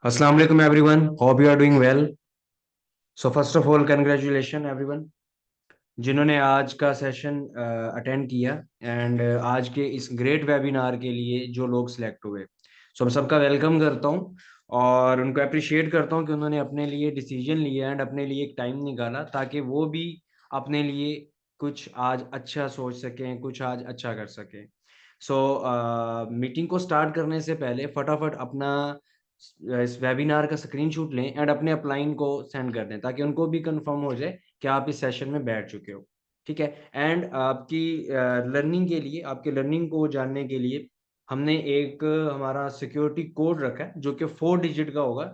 Assalamu alaikum everyone. Hope you are doing well. So first of all, congratulations everyone जिन्होंने आज का session attend किया and आज के इस ग्रेट वेबिनार के लिए जो लोग सिलेक्ट हुए। सो मैं सबका वेलकम करता हूं और उनको अप्रिशिएट करता हूं कि उन्होंने अपने लिए डिसीजन लिया एंड अपने लिए एक टाइम निकाला ताकि वो भी अपने लिए कुछ आज अच्छा सोच सकें, कुछ आज अच्छा कर सकें। सो मीटिंग को स्टार्ट करने से पहले फटाफट अपना इस वेबिनार का स्क्रीनशॉट लें एंड अपने अपलाइन को सेंड कर दें ताकि उनको भी कंफर्म हो जाए कि आप इस सेशन में बैठ चुके हो। ठीक है। एंड आपकी लर्निंग के लिए, आपके लर्निंग को जानने के लिए हमने एक हमारा सिक्योरिटी कोड रखा है जो कि 4 डिजिट का होगा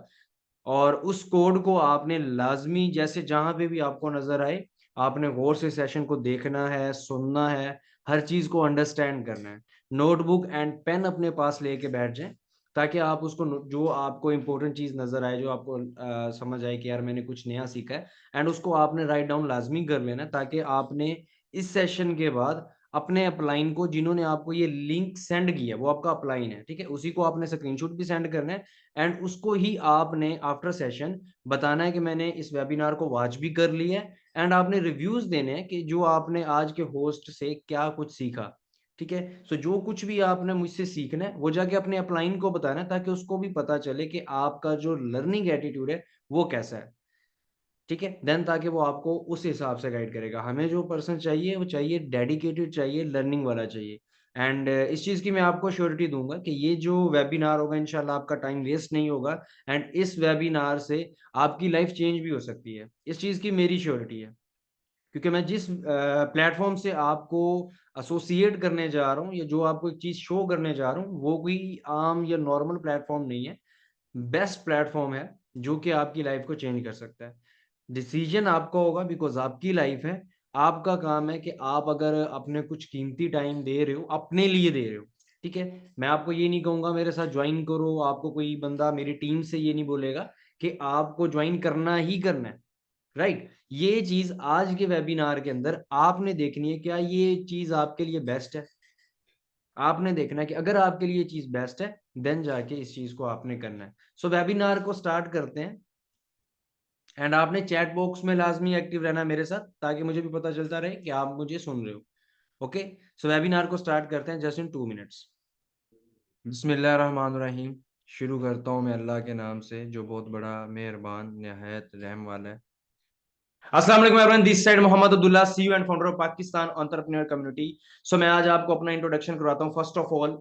और उस कोड को आपने लाजमी जैसे जहां पे भी आपको नजर आए आपने गौर से सेशन को देखना है, सुनना है, हर चीज को अंडरस्टैंड करना है। नोटबुक एंड पेन अपने पास लेके बैठ जाएं ताकि आप उसको जो आपको इंपॉर्टेंट चीज नजर आए, जो आपको समझ आए कि यार मैंने कुछ नया सीखा है एंड उसको आपने राइट डाउन लाजमी कर लेना ताकि आपने इस सेशन के बाद अपने अपलाइन को, जिन्होंने आपको ये लिंक सेंड किया वो आपका अपलाइन है, ठीक है, उसी को आपने स्क्रीनशॉट भी सेंड करना है एंड उसको ही आपने आफ्टर सेशन बताना है कि मैंने इस वेबिनार को वॉच भी कर लिया है एंड आपने रिव्यूज देने हैं कि जो आपने आज के होस्ट से क्या कुछ सीखा। ठीक है। सो जो कुछ भी आपने मुझसे सीखना है वो जाके अपने अपलाइन को बताना है ताकि उसको भी पता चले कि आपका जो लर्निंग एटीट्यूड है वो कैसा है। ठीक है। देन ताकि वो आपको उस हिसाब से गाइड करेगा। हमें जो पर्सन चाहिए वो चाहिए डेडिकेटेड, चाहिए लर्निंग वाला चाहिए। एंड इस चीज़ की मैं आपको श्योरिटी दूंगा कि ये जो वेबिनार होगा इंशाल्लाह आपका टाइम वेस्ट नहीं होगा एंड इस वेबिनार से आपकी लाइफ चेंज भी हो सकती है। इस चीज़ की मेरी श्योरिटी है क्योंकि मैं जिस प्लेटफॉर्म से आपको एसोसिएट करने जा रहा हूँ या जो आपको एक चीज़ शो करने जा रहा हूँ वो कोई आम या नॉर्मल प्लेटफॉर्म नहीं है। बेस्ट प्लेटफॉर्म है जो कि आपकी लाइफ को चेंज कर सकता है। डिसीजन आपका होगा बिकॉज आपकी लाइफ है। आपका काम है कि आप अगर अपने कुछ कीमती टाइम दे रहे हो, अपने लिए दे रहे हो। ठीक है। मैं आपको ये नहीं कहूंगा मेरे साथ ज्वाइन करो, आपको कोई बंदा मेरी टीम से ये नहीं बोलेगा कि आपको ज्वाइन करना ही करना है। राइट। ये चीज आज के वेबिनार के अंदर आपने देखनी है, क्या ये चीज आपके लिए बेस्ट है। आपने देखना है कि अगर आपके लिए चीज बेस्ट है देन जाके इस चीज को आपने करना है। सो वेबिनार को स्टार्ट करते हैं एंड आपने चैट बॉक्स में लाजमी एक्टिव रहना मेरे साथ ताकि मुझे भी पता चलता रहे कि आप मुझे सुन रहे हो। ओके। सो वेबिनार को स्टार्ट करते हैं जस्ट इन 2 मिनट्स। बिस्मिल्लाहिर्रहमानिर्रहीम। शुरू करता हूँ मैं अल्लाह के नाम से जो बहुत बड़ा मेहरबान निहायत रहम वाला है। अस्सलाम वालेकुम everyone, this side Mohammad Abdullah, CEO and founder of Pakistan entrepreneur community. So मैं आज आपको अपना इंट्रोडक्शन करवाता हूँ। First of all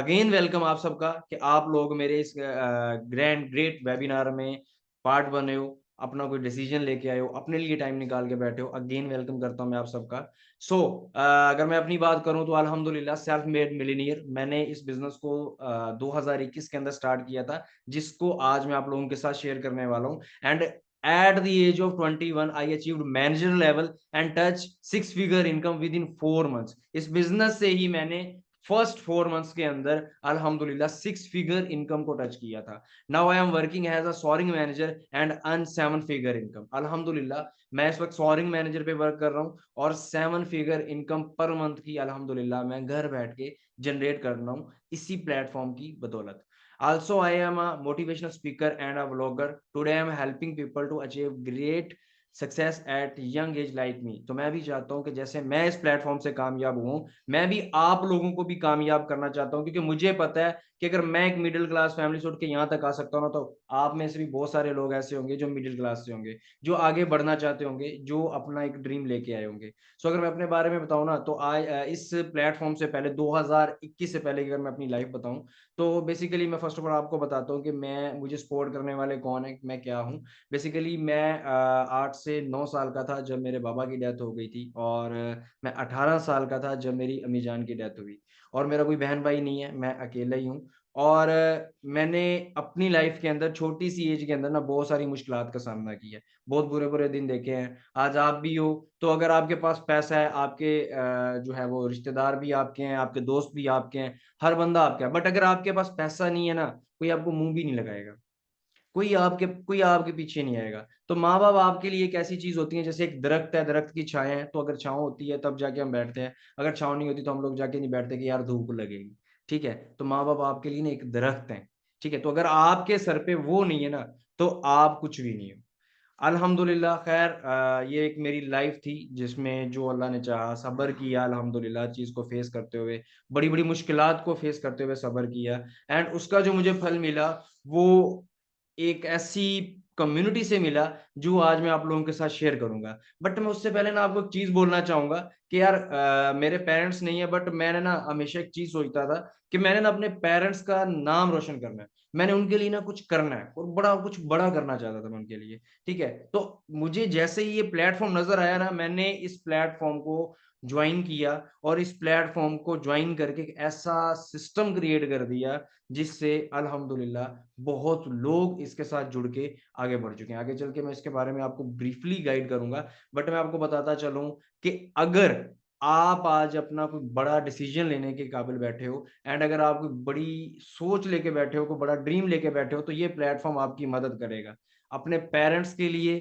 again welcome आप सबका कि आप लोग मेरे इस ग्रैंड ग्रेट वेबिनार में पार्ट बने हो, अपना कोई डिसीजन लेके आए हो, अपने लिए टाइम निकाल के बैठे हो। अगेन वेलकम करता हूँ मैं आप सबका। सो अगर मैं अपनी बात करूं तो अल्हम्दुलिल्लाह सेल्फ मेड मिलीनियर मैंने इस बिजनेस को 2021 के अंदर स्टार्ट किया था, जिसको आज मैं आप लोगों के साथ शेयर करने वाला हूँ। And at the age of 21 I achieved manager level and touch 6 figure income within 4 months। इस बिजनेस से ही मैंने फर्स्ट 4 मंथ्स के अंदर अल्हम्दुलिल्लाह 6 फिगर इनकम को टच किया था। Now I am working as a sourcing manager and earn 7 figure income. अल्हम्दुलिल्लाह मैं इस वक्त सॉरिंग मैनेजर पे वर्क कर रहा हूँ और 7 फिगर इनकम पर मंथ की अल्हम्दुलिल्लाह मैं घर बैठ के जनरेट कर रहा हूँ इसी प्लेटफॉर्म की बदौलत। Also, I am a motivational speaker and a vlogger. Today, I am helping people to achieve great success at young age like me. तो मैं भी चाहता हूं कि जैसे मैं इस प्लेटफॉर्म से कामयाब हूं मैं भी आप लोगों को भी कामयाब करना चाहता हूं, क्योंकि मुझे पता है कि अगर मैं एक मिडिल क्लास फैमिली से उठ के यहाँ तक आ सकता हूँ ना, तो आप में से भी बहुत सारे लोग ऐसे होंगे जो मिडिल क्लास से होंगे, जो आगे बढ़ना चाहते होंगे, जो अपना एक ड्रीम लेके आए होंगे। सो अगर मैं अपने बारे में बताऊं ना तो इस प्लेटफॉर्म से पहले 2021 से पहले अगर मैं अपनी लाइफ बताऊं तो बेसिकली मैं फर्स्ट ऑफ ऑल आपको बताता हूँ कि मैं मुझे सपोर्ट करने वाले कौन है, मैं क्या हूँ। बेसिकली मैं 8 से 9 साल का था जब मेरे बाबा की डेथ हो गई थी और मैं 18 साल का था जब मेरी अम्मी जान की डेथ हुई। और मेरा कोई बहन भाई नहीं है, मैं अकेला ही हूँ। और मैंने अपनी लाइफ के अंदर छोटी सी एज के अंदर ना बहुत सारी मुश्किलात का सामना किया है, बहुत बुरे बुरे दिन देखे हैं। आज आप भी हो तो अगर आपके पास पैसा है, आपके जो है वो रिश्तेदार भी आपके हैं, आपके दोस्त भी आपके हैं, हर बंदा आपका है। बट अगर आपके पास पैसा नहीं है ना, कोई आपको मुंह भी नहीं लगाएगा, कोई आपके पीछे नहीं आएगा। तो माँ बाप आपके लिए एक ऐसी चीज होती है जैसे एक दरख्त है, दरख्त की छाया है, तो अगर छाँव होती है तब जाके हम बैठते हैं, अगर छाँव नहीं होती तो हम लोग जाके नहीं बैठते कि यार धूप लगेगी। ठीक है। तो माँ बाप आपके लिए ना एक दरख्त है ठीक है, तो अगर आपके सर पे वो नहीं है ना, तो आप कुछ भी नहीं हो। अल्हम्दुलिल्लाह। खैर ये एक मेरी लाइफ थी जिसमें जो अल्लाह ने चाहा सब्र किया, अल्हम्दुलिल्लाह चीज को फेस करते हुए, बड़ी बड़ी मुश्किलात को फेस करते हुए सब्र किया, एंड उसका जो मुझे फल मिला वो एक ऐसी कम्युनिटी से मिला जो आज मैं आप लोगों के साथ शेयर करूंगा। बट मैं उससे पहले ना आपको एक चीज बोलना चाहूंगा कि यार मेरे पेरेंट्स नहीं है, बट मैंने ना हमेशा एक चीज सोचता था कि मैंने ना अपने पेरेंट्स का नाम रोशन करना है, मैंने उनके लिए ना कुछ करना है और बड़ा कुछ बड़ा करना चाहता था मैं उनके लिए। ठीक है, तो मुझे जैसे ही ये प्लेटफॉर्म नजर आया ना, मैंने इस प्लेटफॉर्म को ज्वाइन किया, और इस प्लेटफॉर्म को ज्वाइन करके एक ऐसा सिस्टम क्रिएट कर दिया जिससे अल्हम्दुलिल्लाह बहुत लोग इसके साथ जुड़ के आगे बढ़ चुके हैं। आगे चल के मैं इसके बारे में आपको ब्रीफली गाइड करूंगा, बट मैं आपको बताता चलूं कि अगर आप आज अपना कोई बड़ा डिसीजन लेने के काबिल बैठे हो, एंड अगर आप कोई बड़ी सोच लेके बैठे हो, कोई बड़ा ड्रीम लेके बैठे हो, तो ये प्लेटफॉर्म आपकी मदद करेगा। अपने पेरेंट्स के लिए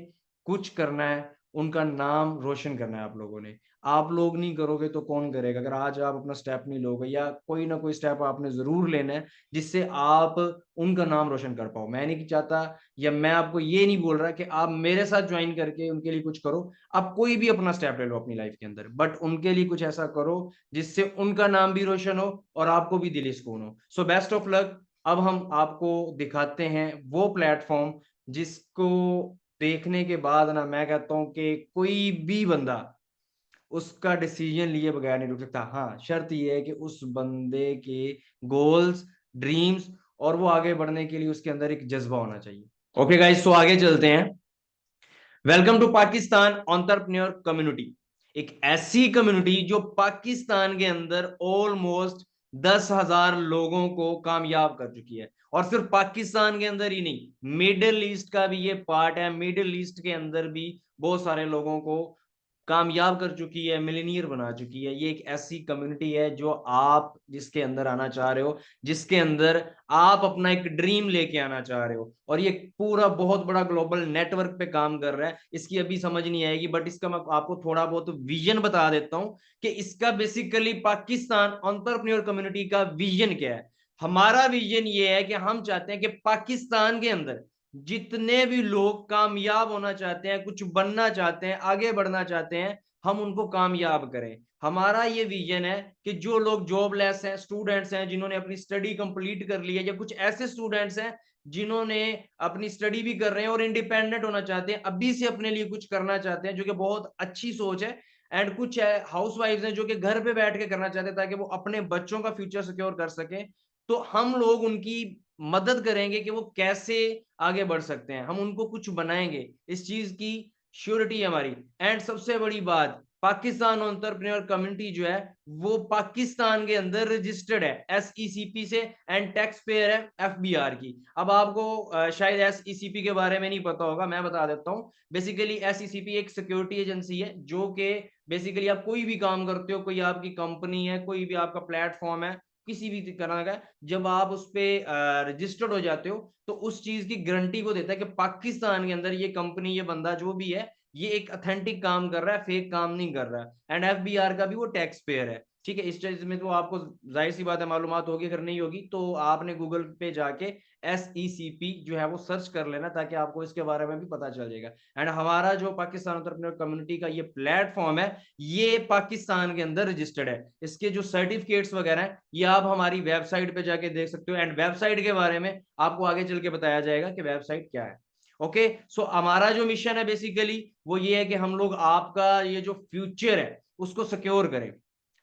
कुछ करना है, उनका नाम रोशन करना है आप लोगों ने। आप लोग नहीं करोगे तो कौन करेगा? अगर आज आप अपना स्टेप नहीं लोगे, या कोई ना कोई स्टेप आपने जरूर लेना है जिससे आप उनका नाम रोशन कर पाओ। मैं नहीं चाहता, या मैं आपको ये नहीं बोल रहा कि आप मेरे साथ ज्वाइन करके उनके लिए कुछ करो। आप कोई भी अपना स्टेप ले लो अपनी लाइफ के अंदर, बट उनके लिए कुछ ऐसा करो जिससे उनका नाम भी रोशन हो और आपको भी दिली सुकून हो। So best of luck. अब हम आपको दिखाते हैं वो प्लेटफॉर्म जिसको देखने के बाद ना मैं कहता हूं कि कोई भी बंदा उसका डिसीजन लिए बगैर नहीं रुक सकता। हाँ, शर्त ये है कि उस बंदे के गोल्स, ड्रीम्स और वो आगे बढ़ने के लिए उसके अंदर एक जज्बा होना चाहिए। ओके गाइस, तो आगे चलते हैं। Welcome to Pakistan entrepreneur community. एक ऐसी कम्युनिटी जो पाकिस्तान के अंदर ऑलमोस्ट 10,000 लोगों को कामयाब कर चुकी है, और सिर्फ पाकिस्तान के अंदर ही नहीं, मिडिल ईस्ट का भी ये पार्ट है। मिडिल ईस्ट के अंदर भी बहुत सारे लोगों को कामयाब कर चुकी है, मिलीनियर बना चुकी है। ये एक ऐसी कम्युनिटी है जो आप जिसके अंदर आना चाह रहे हो, जिसके अंदर आप अपना एक ड्रीम लेके आना चाह रहे हो, और ये पूरा बहुत बड़ा ग्लोबल नेटवर्क पे काम कर रहा है। इसकी अभी समझ नहीं आएगी, बट इसका मैं आपको थोड़ा बहुत विजन बता देता हूं कि इसका बेसिकली पाकिस्तान एंटरप्रेन्योर कम्युनिटी का विजन क्या है। हमारा विजन ये है कि हम चाहते हैं कि पाकिस्तान के अंदर जितने भी लोग कामयाब होना चाहते हैं, कुछ बनना चाहते हैं, आगे बढ़ना चाहते हैं, हम उनको कामयाब करें। हमारा ये विजन है कि जो लोग जॉबलेस हैं, स्टूडेंट्स हैं जिन्होंने अपनी स्टडी कंप्लीट कर ली है, या कुछ ऐसे स्टूडेंट्स हैं जिन्होंने अपनी स्टडी भी कर रहे हैं और इंडिपेंडेंट होना चाहते हैं, अभी से अपने लिए कुछ करना चाहते हैं, जो कि बहुत अच्छी सोच है। एंड कुछ है हाउस वाइफ हैं जो कि घर पे बैठ के करना चाहते हैं ताकि वो अपने बच्चों का फ्यूचर सिक्योर कर सके। तो हम लोग उनकी मदद करेंगे कि वो कैसे आगे बढ़ सकते हैं, हम उनको कुछ बनाएंगे, इस चीज की श्योरिटी है हमारी। एंड सबसे बड़ी बात, पाकिस्तान एंटरप्रेन्योर कम्युनिटी जो है वो पाकिस्तान के अंदर रजिस्टर्ड है एसईसीपी से, एंड टैक्स पेयर है एफबीआर की। अब आपको शायद एसईसीपी के बारे में नहीं पता होगा, मैं बता देता हूँ। बेसिकली एसईसीपी एक सिक्योरिटी एजेंसी है जो कि बेसिकली आप कोई भी काम करते हो, कोई आपकी कंपनी है, कोई भी आपका प्लेटफॉर्म है, किसी भी तरह का, जब आप उस पर रजिस्टर्ड हो जाते हो तो उस चीज की गारंटी को देता है कि पाकिस्तान के अंदर ये कंपनी, ये बंदा जो भी है, ये एक अथेंटिक काम कर रहा है, फेक काम नहीं कर रहा है। एंड एफबीआर का भी वो टैक्स पेयर है। ठीक है, इस चीज में तो आपको जाहिर सी बात है मालूमात होगी, अगर नहीं होगी तो आपने गूगल पे जाके एसईसीपी जो है वो सर्च कर लेना, ताकि आपको इसके बारे में भी पता चल जाएगा। एंड हमारा जो पाकिस्तान एंटरप्रेन्योर कम्युनिटी का ये प्लेटफॉर्म है, ये पाकिस्तान के अंदर रजिस्टर्ड है। इसके जो सर्टिफिकेट्स वगैरह हैं ये आप हमारी वेबसाइट पे जाके देख सकते हो, एंड वेबसाइट के बारे में आपको आगे चल के बताया जाएगा कि वेबसाइट क्या है। ओके, सो हमारा जो मिशन है बेसिकली वो ये है कि हम लोग आपका ये जो फ्यूचर है उसको सिक्योर करें।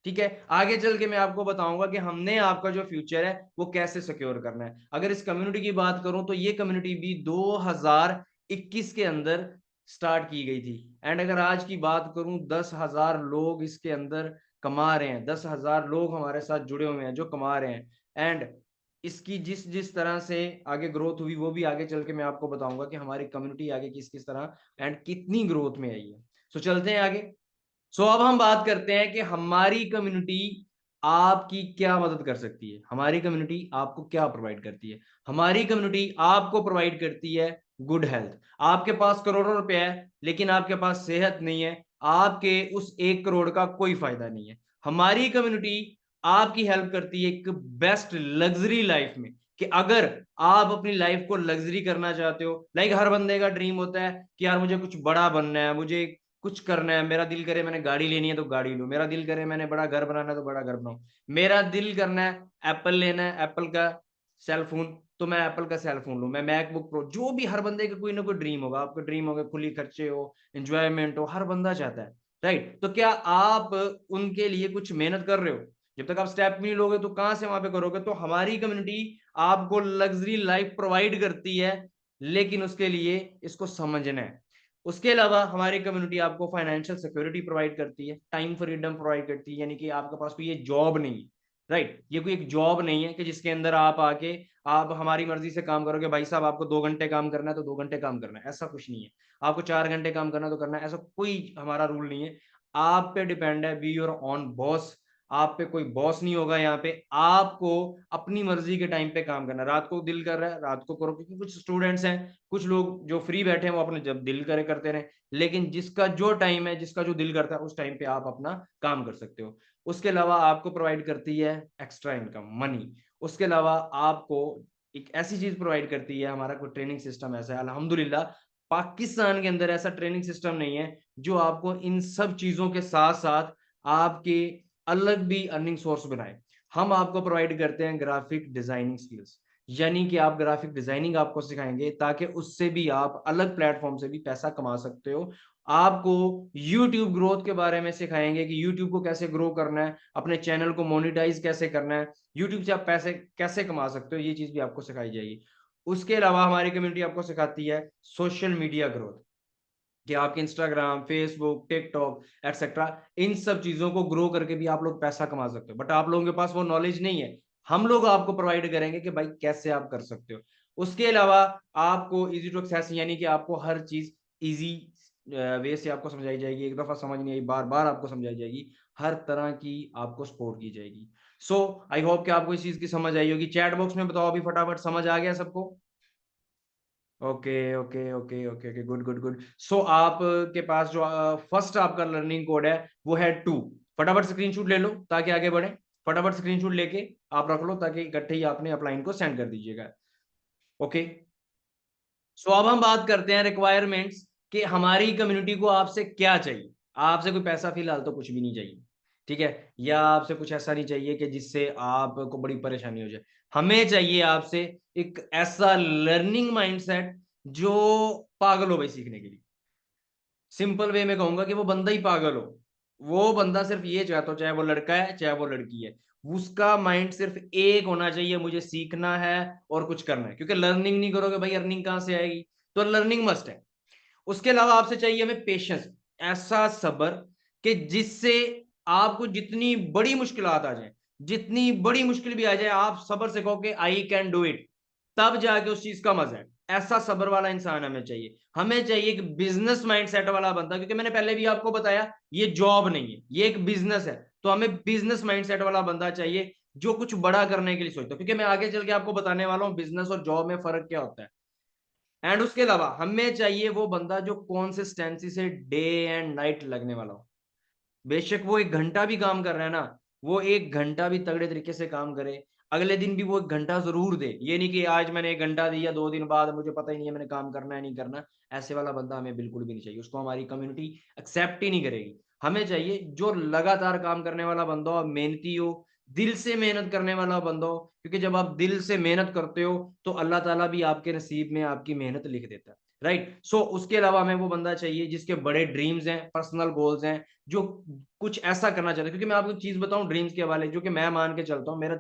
ठीक है, आगे चल के मैं आपको बताऊंगा कि हमने आपका जो फ्यूचर है वो कैसे सिक्योर करना है। अगर इस कम्युनिटी की बात करूं तो ये कम्युनिटी भी 2021 के अंदर स्टार्ट की गई थी, एंड अगर आज की बात करूं 10,000 लोग इसके अंदर कमा रहे हैं। 10,000 लोग हमारे साथ जुड़े हुए हैं जो कमा रहे हैं। एंड इसकी जिस जिस तरह से आगे ग्रोथ हुई वो भी आगे चल के मैं आपको बताऊंगा कि हमारी कम्युनिटी आगे किस किस तरह एंड कितनी ग्रोथ में आई है। सो चलते हैं आगे। सो अब हम बात करते हैं कि हमारी कम्युनिटी आपकी क्या मदद कर सकती है, हमारी कम्युनिटी आपको क्या प्रोवाइड करती है। हमारी कम्युनिटी आपको प्रोवाइड करती है गुड हेल्थ। आपके पास करोड़ों रुपए है लेकिन आपके पास सेहत नहीं है, आपके उस 1 करोड़ का कोई फायदा नहीं है। हमारी कम्युनिटी आपकी हेल्प करती है एक बेस्ट लग्जरी लाइफ में, कि अगर आप अपनी लाइफ को लग्जरी करना चाहते हो, लाइक हर बंदे का ड्रीम होता है कि यार मुझे कुछ बड़ा बनना है, मुझे कुछ करना है, मेरा दिल करे मैंने गाड़ी लेनी है तो गाड़ी लो, मेरा दिल करे मैंने बड़ा घर बनाना है तो बड़ा घर बनाऊं, मेरा दिल करना है एप्पल लेना है, एप्पल का सेल फोन, तो मैं एप्पल का सेल फोन लूं, मैं मैकबुक प्रो, जो भी हर बंदे का कोई ना कोई ड्रीम होगा, आपका ड्रीम होगा खुली खर्चे हो, एंजॉयमेंट हो, हर बंदा चाहता है, राइट? तो क्या आप उनके लिए कुछ मेहनत कर रहे हो? जब तक आप स्टेप नहीं लोगे तो कहां से वहां पे करोगे? तो हमारी कम्युनिटी आपको लग्जरी लाइफ प्रोवाइड करती है, लेकिन उसके लिए इसको समझना है। उसके अलावा हमारी कम्युनिटी आपको फाइनेंशियल सिक्योरिटी प्रोवाइड करती है, टाइम फ्रीडम प्रोवाइड करती है, यानी कि आपके पास कोई ये जॉब नहीं है, राइट? ये कोई एक जॉब नहीं है कि जिसके अंदर आप आके आप हमारी मर्जी से काम करोगे, भाई साहब आपको 2 घंटे काम करना है तो 2 घंटे काम करना है, ऐसा कुछ नहीं है। आपको 4 घंटे काम करना है तो करना है, ऐसा कोई हमारा रूल नहीं है। आप पे डिपेंड है, बी योर ऑन बॉस। आप पे कोई बॉस नहीं होगा, यहाँ पे आपको अपनी मर्जी के टाइम पे काम करना है। रात को दिल कर रहा है रात को करो, क्योंकि कुछ स्टूडेंट्स हैं, कुछ लोग जो फ्री बैठे हैं वो अपने जब दिल करे करते रहे, लेकिन जिसका जो टाइम है, जिसका जो दिल करता है उस टाइम पे आप अपना काम कर सकते हो। उसके अलावा आपको प्रोवाइड करती है एक्स्ट्रा इनकम मनी। उसके अलावा आपको एक ऐसी चीज प्रोवाइड करती है, हमारा कोई ट्रेनिंग सिस्टम ऐसा है अल्हम्दुलिल्लाह, पाकिस्तान के अंदर ऐसा ट्रेनिंग सिस्टम नहीं है जो आपको इन सब चीजों के साथ साथ आपके अलग भी अर्निंग सोर्स बनाए। हम आपको प्रोवाइड करते हैं ग्राफिक डिजाइनिंग स्किल्स, यानी कि आप ग्राफिक डिजाइनिंग आपको सिखाएंगे ताकि उससे भी आप अलग प्लेटफॉर्म से भी पैसा कमा सकते हो। आपको YouTube ग्रोथ के बारे में सिखाएंगे कि YouTube को कैसे ग्रो करना है, अपने चैनल को मोनेटाइज कैसे करना है, YouTube से आप पैसे कैसे कमा सकते हो, ये चीज भी आपको सिखाई जाएगी। उसके अलावा हमारी कम्युनिटी आपको सिखाती है सोशल मीडिया ग्रोथ, कि आपके इंस्टाग्राम, फेसबुक, टिकटॉक एक्सेट्रा, इन सब चीजों को ग्रो करके भी आप लोग पैसा कमा सकते हो, बट आप लोगों के पास वो नॉलेज नहीं है। हम लोग आपको प्रोवाइड करेंगे कि भाई कैसे आप कर सकते हो। उसके अलावा आपको इजी टू एक्सेस, यानी कि आपको हर चीज इजी वे से आपको समझाई जाएगी, एक दफा समझ नहीं आई बार बार आपको समझाई जाएगी, हर तरह की आपको सपोर्ट की जाएगी। सो आई होप कि आपको इस चीज की समझ आई होगी। चैट बॉक्स में बताओ अभी फटाफट, समझ आ गया सबको? Okay okay okay okay okay, good good good. So आप के पास जो फर्स्ट आपका लर्निंग कोड है वो है 2। फटाफट स्क्रीनशॉट ले लो ताकि आगे बढ़े। फटाफट स्क्रीनशॉट लेके आप रख लो ताकि इकट्ठे ही आपने अपलाइन को सेंड कर दीजिएगा। ओके, सो अब हम बात करते हैं रिक्वायरमेंट्स, कि हमारी कम्युनिटी को आपसे क्या चाहिए। आपसे कोई पैसा फिलहाल तो कुछ भी नहीं चाहिए, ठीक है? या आपसे कुछ ऐसा नहीं चाहिए कि जिससे आपको बड़ी परेशानी हो जाए। हमें चाहिए आपसे एक ऐसा लर्निंग माइंडसेट जो पागल हो भाई सीखने के लिए। सिंपल वे में कहूंगा कि वो बंदा ही पागल हो। वो बंदा सिर्फ ये चाहता हो, चाहे वो लड़का है चाहे वो लड़की है, उसका माइंड सिर्फ एक होना चाहिए, मुझे सीखना है और कुछ करना है। क्योंकि लर्निंग नहीं करोगे भाई, अर्निंग कहां से आएगी? तो लर्निंग मस्ट है। उसके अलावा आपसे चाहिए हमें पेशेंस, ऐसा सब्र कि जिससे आपको जितनी बड़ी मुश्किल आ जाए, जितनी बड़ी मुश्किल भी आ जाए, आप सब्र से कहो कि आई कैन डू इट, तब जाके उस चीज का मजा है। ऐसा सब्र वाला इंसान हमें चाहिए। हमें चाहिए कि बिजनेस माइंडसेट वाला बंदा, क्योंकि मैंने पहले भी आपको बताया ये जॉब नहीं है, ये एक बिजनेस है। तो हमें बिजनेस माइंडसेट वाला बंदा चाहिए जो कुछ बड़ा करने के लिए सोचता है, क्योंकि मैं आगे चल के आपको बताने वाला हूं बिजनेस और जॉब में फर्क क्या होता है। एंड उसके अलावा हमें चाहिए वो बंदा जो कॉन्सिस्टेंसी से डे एंड नाइट लगने वाला हो। बेशक वो 1 घंटा भी काम कर रहा है ना, वो 1 घंटा भी तगड़े तरीके से काम करे, अगले दिन भी वो 1 घंटा जरूर दे। ये नहीं कि आज मैंने 1 घंटा दिया 2 दिन बाद मुझे पता ही नहीं है मैंने काम करना है नहीं करना। ऐसे वाला बंदा हमें बिल्कुल भी नहीं चाहिए, उसको हमारी कम्युनिटी एक्सेप्ट ही नहीं करेगी। हमें चाहिए जो लगातार काम करने वाला बंदा हो, मेहनती हो, दिल से मेहनत करने वाला बंदा हो, क्योंकि जब आप दिल से मेहनत करते हो तो अल्लाह ताला भी आपके नसीब में आपकी मेहनत लिख देता है, राइट? सो उसके अलावा हमें वो बंदा चाहिए जिसके बड़े ड्रीम्स हैं, पर्सनल गोल्स हैं, जो कुछ ऐसा करना चाहते हैं। क्योंकि मैं आपको चीज बताऊं ड्रीम्स के हवाले, जो कि मैं मान के चलता हूं, मेरा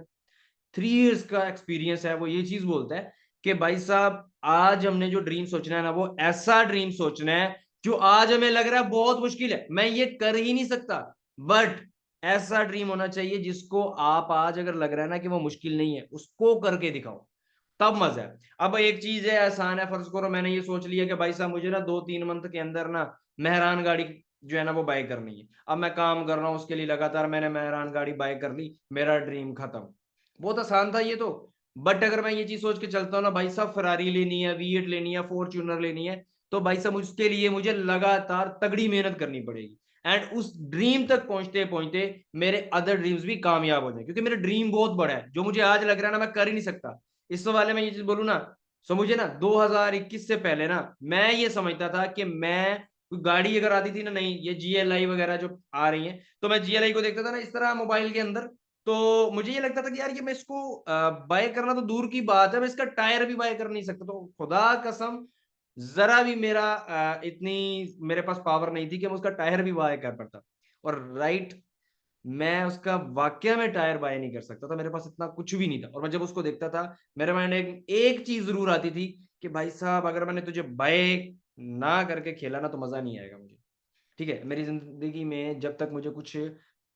3 इयर्स का एक्सपीरियंस है, वो ये चीज बोलता है कि भाई साहब आज हमने जो ड्रीम सोचना है ना, वो ऐसा ड्रीम सोचना है जो आज हमें लग रहा है बहुत मुश्किल है, मैं ये कर ही नहीं सकता, बट ऐसा ड्रीम होना चाहिए जिसको आप आज अगर लग रहा है ना कि वो मुश्किल नहीं है, उसको करके दिखाओ, तब मजा है। अब एक चीज है आसान है, फर्ज करो मैंने ये सोच लिया कि भाई साहब मुझे ना 2-3 मंथ के अंदर ना मेहरान गाड़ी जो है ना वो बाय करनी है। अब मैं काम कर रहा हूँ उसके लिए लगातार, मैंने मेहरान गाड़ी बाय कर ली, मेरा ड्रीम खत्म। बहुत आसान था ये तो। बट अगर मैं ये चीज सोच के चलता हूँ ना भाई साहब फरारी लेनी है, V8 लेनी है, फॉर्च्यूनर लेनी है, तो भाई साहब उसके लिए मुझे लगातार तगड़ी मेहनत करनी पड़ेगी। एंड उस ड्रीम तक पहुंचते पहुंचते मेरे अदर ड्रीम्स भी कामयाब हो जाए, क्योंकि मेरा ड्रीम बहुत बड़ा है, जो मुझे आज लग रहा है ना मैं कर ही नहीं सकता, इस वाले में ये चीज बोलूँ ना, सो मुझे ना 2021 से पहले ना मैं ये समझता था कि मैं कोई गाड़ी अगर आती थी ना, नहीं ये GLI वगैरह जो आ रही है, तो मैं GLI को देखता था ना इस तरह मोबाइल के अंदर, तो मुझे ये लगता था कि यार ये मैं इसको बाय करना तो दूर की बात है, मैं इसका टायर भी बाय कर नहीं सकता। तो खुदा कसम जरा भी मेरा इतनी मेरे पास पावर नहीं थी कि मैं उसका टायर भी बाय कर पाता। और राइट, मैं उसका वाकया में टायर बाय नहीं कर सकता था, मेरे पास इतना कुछ भी नहीं था। और मैं जब उसको देखता था मेरे माइंड में एक चीज जरूर आती थी कि भाई साहब अगर मैंने तुझे बाय ना करके खेला ना तो मजा नहीं आएगा मुझे। ठीक है, मेरी जिंदगी में जब तक मुझे कुछ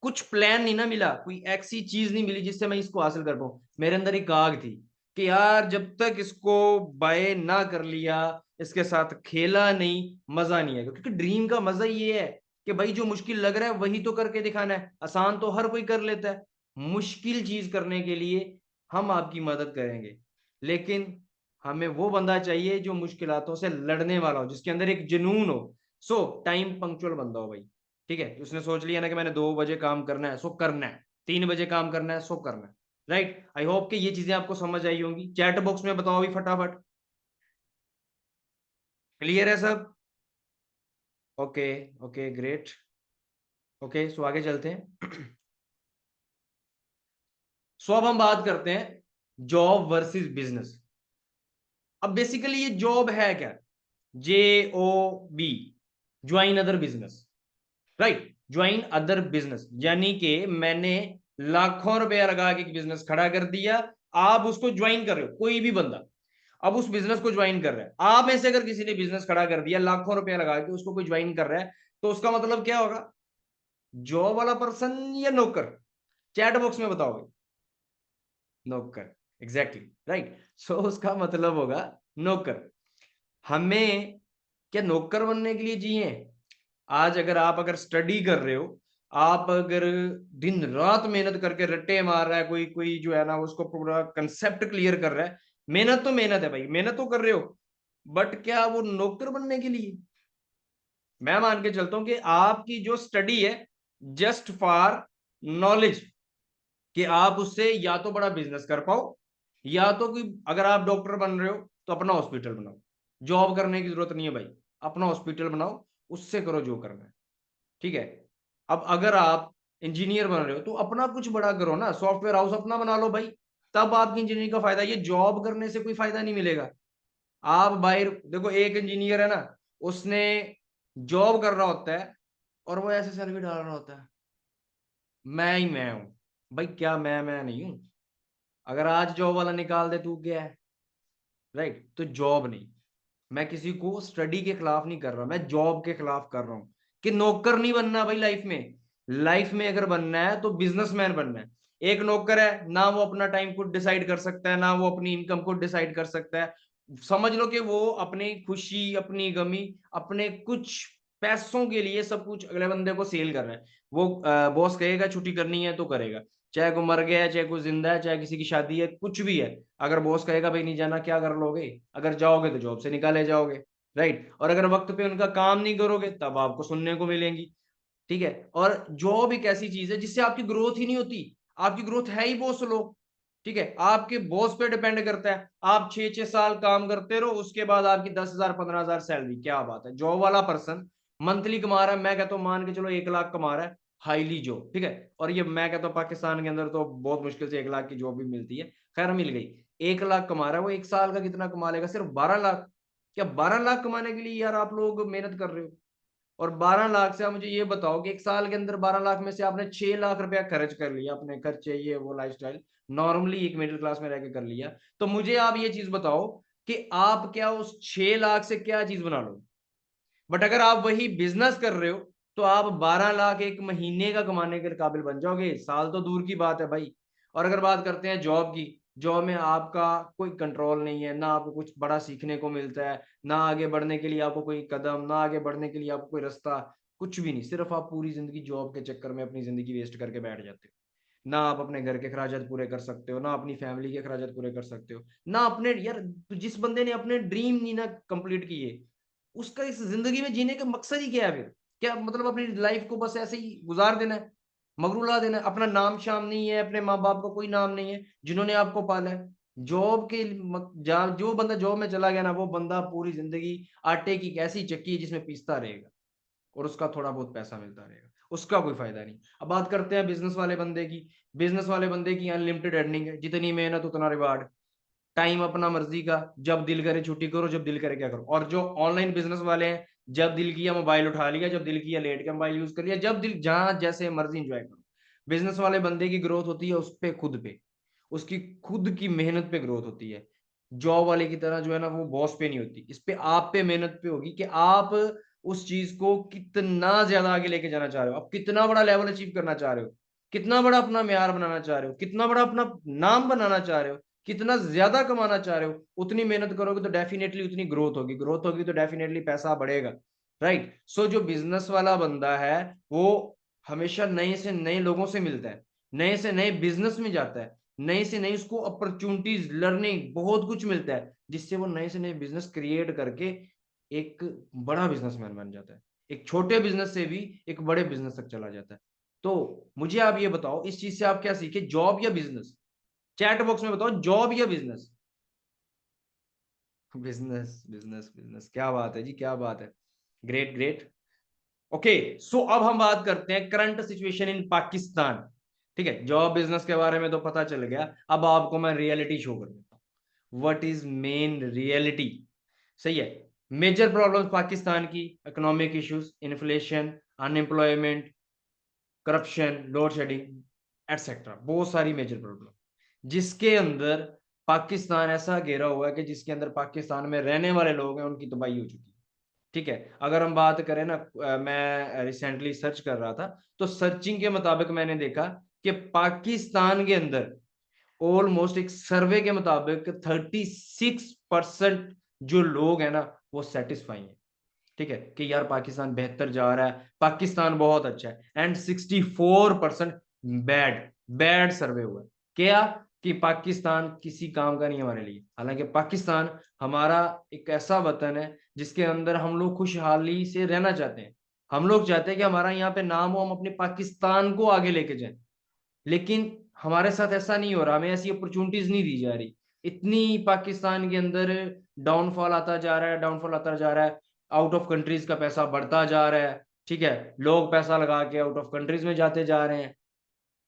कुछ प्लान नहीं ना मिला, कोई ऐसी चीज नहीं मिली जिससे मैं इसको हासिल कर पाऊं, मेरे अंदर एक आग थी कि यार जब तक इसको बाय ना कर लिया, इसके साथ खेला नहीं, मजा नहीं आएगा। क्योंकि ड्रीम का मजा ये है कि भाई जो मुश्किल लग रहा है वही तो करके दिखाना है, आसान तो हर कोई कर लेता है। मुश्किल चीज करने के लिए हम आपकी मदद करेंगे, लेकिन हमें वो बंदा चाहिए जो मुश्किलातों से लड़ने वाला हो, जिसके अंदर एक जुनून हो। टाइम पंक्चुअल बंदा हो भाई। ठीक है, उसने सोच लिया ना कि मैंने 2 बजे काम करना है, सो करना है, 3 बजे काम करना है, सो करना है। राइट, आई होप कि ये चीजें आपको समझ आई होंगी। चैट बॉक्स में बताओ अभी फटाफट। क्लियर है सब? Okay, okay great. ओके, सो आगे चलते हैं। सो अब हम बात करते हैं जॉब वर्सेस बिजनेस। अब बेसिकली ये जॉब है क्या? JOB, join other business. Right, join other business, यानी कि मैंने लाखों रुपया लगा के एक बिजनेस खड़ा कर दिया, आप उसको ज्वाइन कर रहे हो, कोई भी बंदा अब उस बिजनेस को ज्वाइन कर रहा है। आप में से अगर किसी ने बिजनेस खड़ा कर दिया लाखों रुपया लगा के, उसको कोई ज्वाइन कर रहा है, तो उसका मतलब क्या होगा? जॉब वाला पर्सन या नौकर? चैट बॉक्स में बताओगे। नौकर, एग्जैक्टली राइट। सो उसका मतलब होगा नौकर। हमें क्या नौकर बनने के लिए जिए? आज अगर आप अगर स्टडी कर रहे हो, आप अगर दिन रात मेहनत करके रट्टे मार रहा है, कोई कोई जो है ना उसको पूरा कंसेप्ट क्लियर कर रहा है, मेहनत तो मेहनत है भाई, मेहनत तो कर रहे हो, बट क्या वो नौकर बनने के लिए? मैं मान के चलता हूं कि आपकी जो स्टडी है जस्ट फॉर नॉलेज, कि आप उससे या तो बड़ा बिजनेस कर पाओ, या तो कोई अगर आप डॉक्टर बन रहे हो तो अपना हॉस्पिटल बनाओ। जॉब करने की जरूरत नहीं है भाई, अपना हॉस्पिटल बनाओ, उससे करो जो करना है। ठीक है, अब अगर आप इंजीनियर बन रहे हो तो अपना कुछ बड़ा करो ना, सॉफ्टवेयर हाउस अपना बना लो भाई, तब आपकी इंजीनियरिंग का फायदा। ये जॉब करने से कोई फायदा नहीं मिलेगा। आप बाहर देखो, एक इंजीनियर है ना, उसने जॉब कर रहा होता है और वो ऐसे सर्वे डाल रहा होता है, मैं ही मैं हूं भाई। क्या मैं नहीं हूं? अगर आज जॉब वाला निकाल दे, तू क्या है? राइट, तो जॉब नहीं। मैं किसी को स्टडी के खिलाफ नहीं कर रहा, मैं जॉब के खिलाफ कर रहा हूं कि नौकर नहीं बनना भाई लाइफ में। लाइफ में अगर बनना है तो बिजनेसमैन बनना है। एक नौकर है ना, वो अपना टाइम खुद डिसाइड कर सकता है, ना वो अपनी इनकम खुद डिसाइड कर सकता है। समझ लो कि वो अपनी खुशी, अपनी गमी, अपने कुछ पैसों के लिए सब कुछ अगले बंदे को सेल कर रहा है। वो बॉस कहेगा छुट्टी करनी है तो करेगा, चाहे कोई मर गया है, चाहे कोई जिंदा है, चाहे किसी की शादी है, कुछ भी है। अगर बॉस कहेगा भाई नहीं जाना, क्या कर लोगे? अगर जाओगे तो जॉब से निकाले जाओगे। राइट, और अगर वक्त पे उनका काम नहीं करोगे तब आपको सुनने को मिलेंगी। ठीक है, और जॉब एक ऐसी चीज है जिससे आपकी ग्रोथ ही नहीं होती। आपकी ग्रोथ है ही बहुत स्लो। ठीक है, आपके बॉस पे डिपेंड करता है। आप 6 6 साल काम करते रहो, उसके बाद आपकी 10,000 15,000 सैलरी, क्या बात है। जॉब वाला पर्सन मंथली कमा रहा है, मैं कहता हूँ मान के चलो 1 लाख कमा रहा है, हाईली जॉब। ठीक है, और ये मैं कहता हूँ पाकिस्तान के अंदर तो बहुत मुश्किल से 1 लाख की जॉब भी मिलती है, खैर मिल गई। 1 लाख कमा रहा है, वो एक साल का कितना कमा लेगा? सिर्फ 12 लाख। क्या 12 लाख कमाने के लिए यार आप लोग मेहनत कर रहे हो? और 12 लाख से आप मुझे ये बताओ कि एक साल के अंदर 12 लाख में से आपने 6 लाख रुपया खर्च कर लिया, अपने खर्चे ये वो लाइफस्टाइल नॉर्मली एक मिडिल क्लास में रह के कर लिया, तो मुझे आप ये चीज बताओ कि आप क्या उस 6 लाख से क्या चीज बना लो? बट अगर आप वही बिजनेस कर रहे हो तो आप 12 लाख एक महीने का कमाने के काबिल बन जाओगे, साल तो दूर की बात है भाई। और अगर बात करते हैं जॉब की, जॉब में आपका कोई कंट्रोल नहीं है, ना आपको कुछ बड़ा सीखने को मिलता है, ना आगे बढ़ने के लिए आपको कोई कदम, ना आगे बढ़ने के लिए आपको कोई रास्ता, कुछ भी नहीं। सिर्फ आप पूरी जिंदगी जॉब के चक्कर में अपनी जिंदगी वेस्ट करके बैठ जाते हो। ना आप अपने घर के खर्चात पूरे कर सकते हो, ना अपनी फैमिली के खर्चात पूरे कर सकते हो, ना अपने यार, तो जिस बंदे ने अपने ड्रीम नहीं ना कंप्लीट किए, उसका इस जिंदगी में जीने का मकसद ही क्या है फिर? क्या मतलब अपनी लाइफ को बस ऐसे ही गुजार देना है, मगरूला देना है? अपना नाम शाम नहीं है, अपने माँ बाप का कोई नाम नहीं है जिन्होंने आपको पाला है। जॉब के जो बंदा जॉब में चला गया ना, वो बंदा पूरी जिंदगी आटे की एक ऐसी चक्की है जिसमें पीसता रहेगा और उसका थोड़ा बहुत पैसा मिलता रहेगा, उसका कोई फायदा नहीं। अब बात करते हैं बिजनेस वाले बंदे की। बिजनेस वाले बंदे की अनलिमिटेड अर्निंग है, जितनी मेहनत उतना रिवार्ड। टाइम अपना मर्जी का, जब दिल करे छुट्टी करो, जब दिल करे क्या करो। और जो ऑनलाइन बिजनेस वाले हैं, जब दिल किया मोबाइल उठा लिया, जब दिल किया लेट के मोबाइल यूज कर लिया, जब दिल जहां जैसे मर्जी इंजॉय करो। बिजनेस वाले बंदे की ग्रोथ होती है उस पे खुद पे, उसकी खुद की मेहनत पे ग्रोथ होती है। जॉब वाले की तरह जो है ना वो बॉस पे नहीं होती, इस पे आप पे मेहनत पे होगी कि आप उस चीज को कितना ज्यादा आगे लेके जाना चाह रहे हो, आप कितना बड़ा लेवल अचीव करना चाह रहे हो, कितना बड़ा अपना म्यार बनाना चाह रहे हो, कितना बड़ा अपना नाम बनाना चाह रहे हो, कितना ज्यादा कमाना चाह रहे हो। उतनी मेहनत करोगे तो डेफिनेटली उतनी ग्रोथ होगी, ग्रोथ होगी तो डेफिनेटली पैसा बढ़ेगा। राइट। सो जो बिजनेस वाला बंदा है वो हमेशा नए से नए लोगों से मिलता है, नए से नए बिजनेस में जाता है, नए से नई उसको अपॉर्चुनिटीज लर्निंग बहुत कुछ मिलता है, जिससे वो नए से नए बिजनेस क्रिएट करके एक बड़ा बिजनेसमैन बन जाता है, एक छोटे बिजनेस से भी एक बड़े बिजनेस तक चला जाता है। तो मुझे आप ये बताओ, इस चीज से आप क्या सीखे, जॉब या बिजनेस? चैट बॉक्स में बताओ, जॉब या बिजनेस? बिजनेस बिजनेस बिजनेस, क्या बात है जी, क्या बात है। Great great. ओके, सो अब हम बात करते हैं करंट सिचुएशन इन पाकिस्तान। ठीक है, जॉब बिजनेस के बारे में तो पता चल गया, अब आपको मैं रियलिटी शो कर देता हूँ। What is main reality? सही है। मेजर प्रॉब्लम्स पाकिस्तान की, economic issues, inflation, unemployment, corruption, load shedding, etcetera, बहुत सारी मेजर प्रॉब्लम, जिसके अंदर पाकिस्तान ऐसा घेरा हुआ है कि जिसके अंदर पाकिस्तान में रहने वाले लोग हैं उनकी तबाही हो चुकी है। ठीक है, अगर हम बात करें ना, मैं रिसेंटली सर्च कर रहा था, तो सर्चिंग के मुताबिक मैंने देखा कि पाकिस्तान के अंदर ऑलमोस्ट एक सर्वे के मुताबिक 36% जो लोग हैं ना वो सेटिस्फाई हैं। ठीक है, कि यार पाकिस्तान बेहतर जा रहा है, पाकिस्तान बहुत अच्छा है। एंड 64% बैड, बैड सर्वे हुआ है। क्या? कि पाकिस्तान किसी काम का नहीं है हमारे लिए। हालांकि पाकिस्तान हमारा एक ऐसा वतन है जिसके अंदर हम लोग खुशहाली से रहना चाहते हैं, हम लोग चाहते हैं कि हमारा यहाँ पे नाम हो, हम अपने पाकिस्तान को आगे लेके जाएं। लेकिन हमारे साथ ऐसा नहीं हो रहा, हमें ऐसी अपॉर्चुनिटीज नहीं दी जा रही। इतनी पाकिस्तान के अंदर डाउनफॉल आता जा रहा है, डाउनफॉल आता जा रहा है, आउट ऑफ कंट्रीज का पैसा बढ़ता जा रहा है। ठीक है, लोग पैसा लगा के आउट ऑफ कंट्रीज में जाते जा रहे हैं,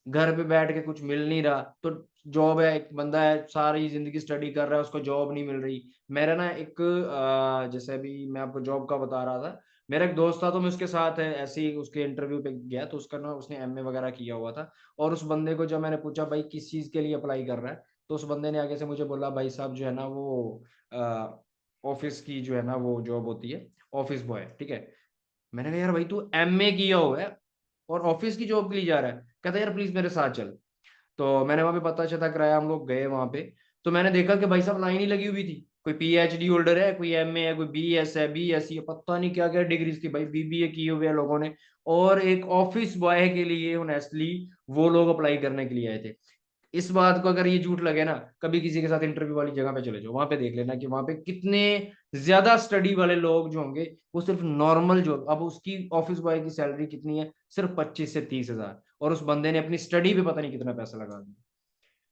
घर पे बैठ के कुछ मिल नहीं रहा। तो जॉब है, एक बंदा है सारी जिंदगी स्टडी कर रहा है, उसको जॉब नहीं मिल रही। मेरा ना एक जैसे अभी मैं आपको जॉब का बता रहा था, मेरा एक दोस्त था, तो मैं उसके साथ है ऐसे ही उसके इंटरव्यू पे गया, तो उसका ना उसने एमए वगैरह किया हुआ था। और उस बंदे को जब मैंने पूछा भाई किस चीज के लिए अप्लाई कर रहा है, तो उस बंदे ने आगे से मुझे बोला भाई साहब जो है ना वो ऑफिस की जो है ना वो जॉब होती है, ऑफिस बॉय। ठीक है, मैंने कहा यार भाई तू एमए किया हुआ है और ऑफिस की जॉब के लिए जा रहा है? कहता यार प्लीज मेरे साथ चल। तो मैंने वहां पे पता चला कराया, हम लोग गए वहां पे। तो मैंने देखा कि भाई साहब लाइन ही लगी हुई थी, कोई पीएचडी होल्डर है, कोई एमए है, कोई बीएस है, बीएससी है, पता नहीं क्या क्या डिग्रीज थी भाई, बीबीए किए हुए हैं लोगों ने। और एक ऑफिस बॉय के लिए ऑनेस्टली वो लोग अप्लाई करने के लिए आए थे। इस बात को अगर ये झूठ लगे ना, कभी किसी के साथ इंटरव्यू वाली जगह पे चले जाओ, वहां पे देख लेना कि वहां पे कितने ज्यादा स्टडी वाले लोग जो होंगे, वो सिर्फ नॉर्मल जो, अब उसकी ऑफिस बॉय की सैलरी कितनी है, सिर्फ 25 से 30 हजार, और उस बंदे ने अपनी स्टडी पे पता नहीं कितना पैसा लगा दिया।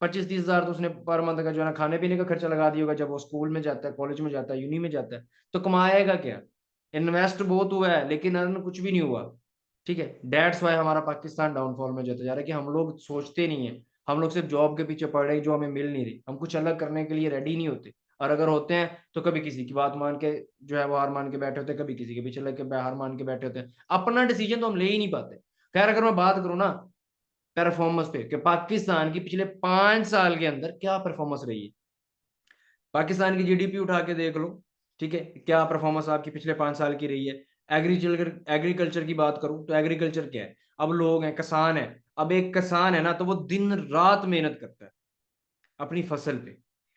25-30 हजार तो उसने पर मंथ का जो है ना खाने पीने का खर्चा लगा दिया होगा, जब वो स्कूल में जाता है, कॉलेज में जाता है, यूनी में जाता है। तो कमाएगा क्या? इन्वेस्ट बहुत हुआ है लेकिन अर्न कुछ भी नहीं हुआ। ठीक है, डेट्स वाई हमारा पाकिस्तान डाउनफॉल में जाता जा रहा है, कि हम लोग सोचते नहीं है, हम लोग सिर्फ जॉब के पीछे पड़ रहे हैं जो हमें मिल नहीं रही, हम कुछ अलग करने के लिए रेडी नहीं होते। और अगर होते हैं तो कभी किसी की बात मान के जो है वो हार मान के बैठे होते हैं, कभी किसी के पीछे लग के हार मान के बैठे होते हैं, अपना डिसीजन तो हम ले ही नहीं पाते। खैर, अगर मैं बात करूँ ना परफॉर्मेंस पे, कि पाकिस्तान की पिछले 5 साल के अंदर क्या परफॉर्मेंस रही है, पाकिस्तान की जीडीपी उठा के देख लो। ठीक है, क्या परफॉर्मेंस आपकी पिछले 5 साल की रही है। एग्रीकल्चर, एग्रीकल्चर की बात करूं तो एग्रीकल्चर क्या है, अब लोग हैं, किसान है। अब एक किसान है ना, तो वो दिन रात मेहनत करता है अपनी फसल पे।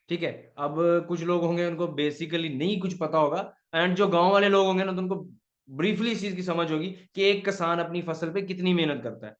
ठीक है, अब कुछ लोग होंगे उनको बेसिकली नहीं कुछ पता होगा, एंड जो गांव वाले लोग होंगे ना, तो उनको ब्रीफली इस चीज की समझ होगी कि एक किसान अपनी फसल पे कितनी मेहनत करता है।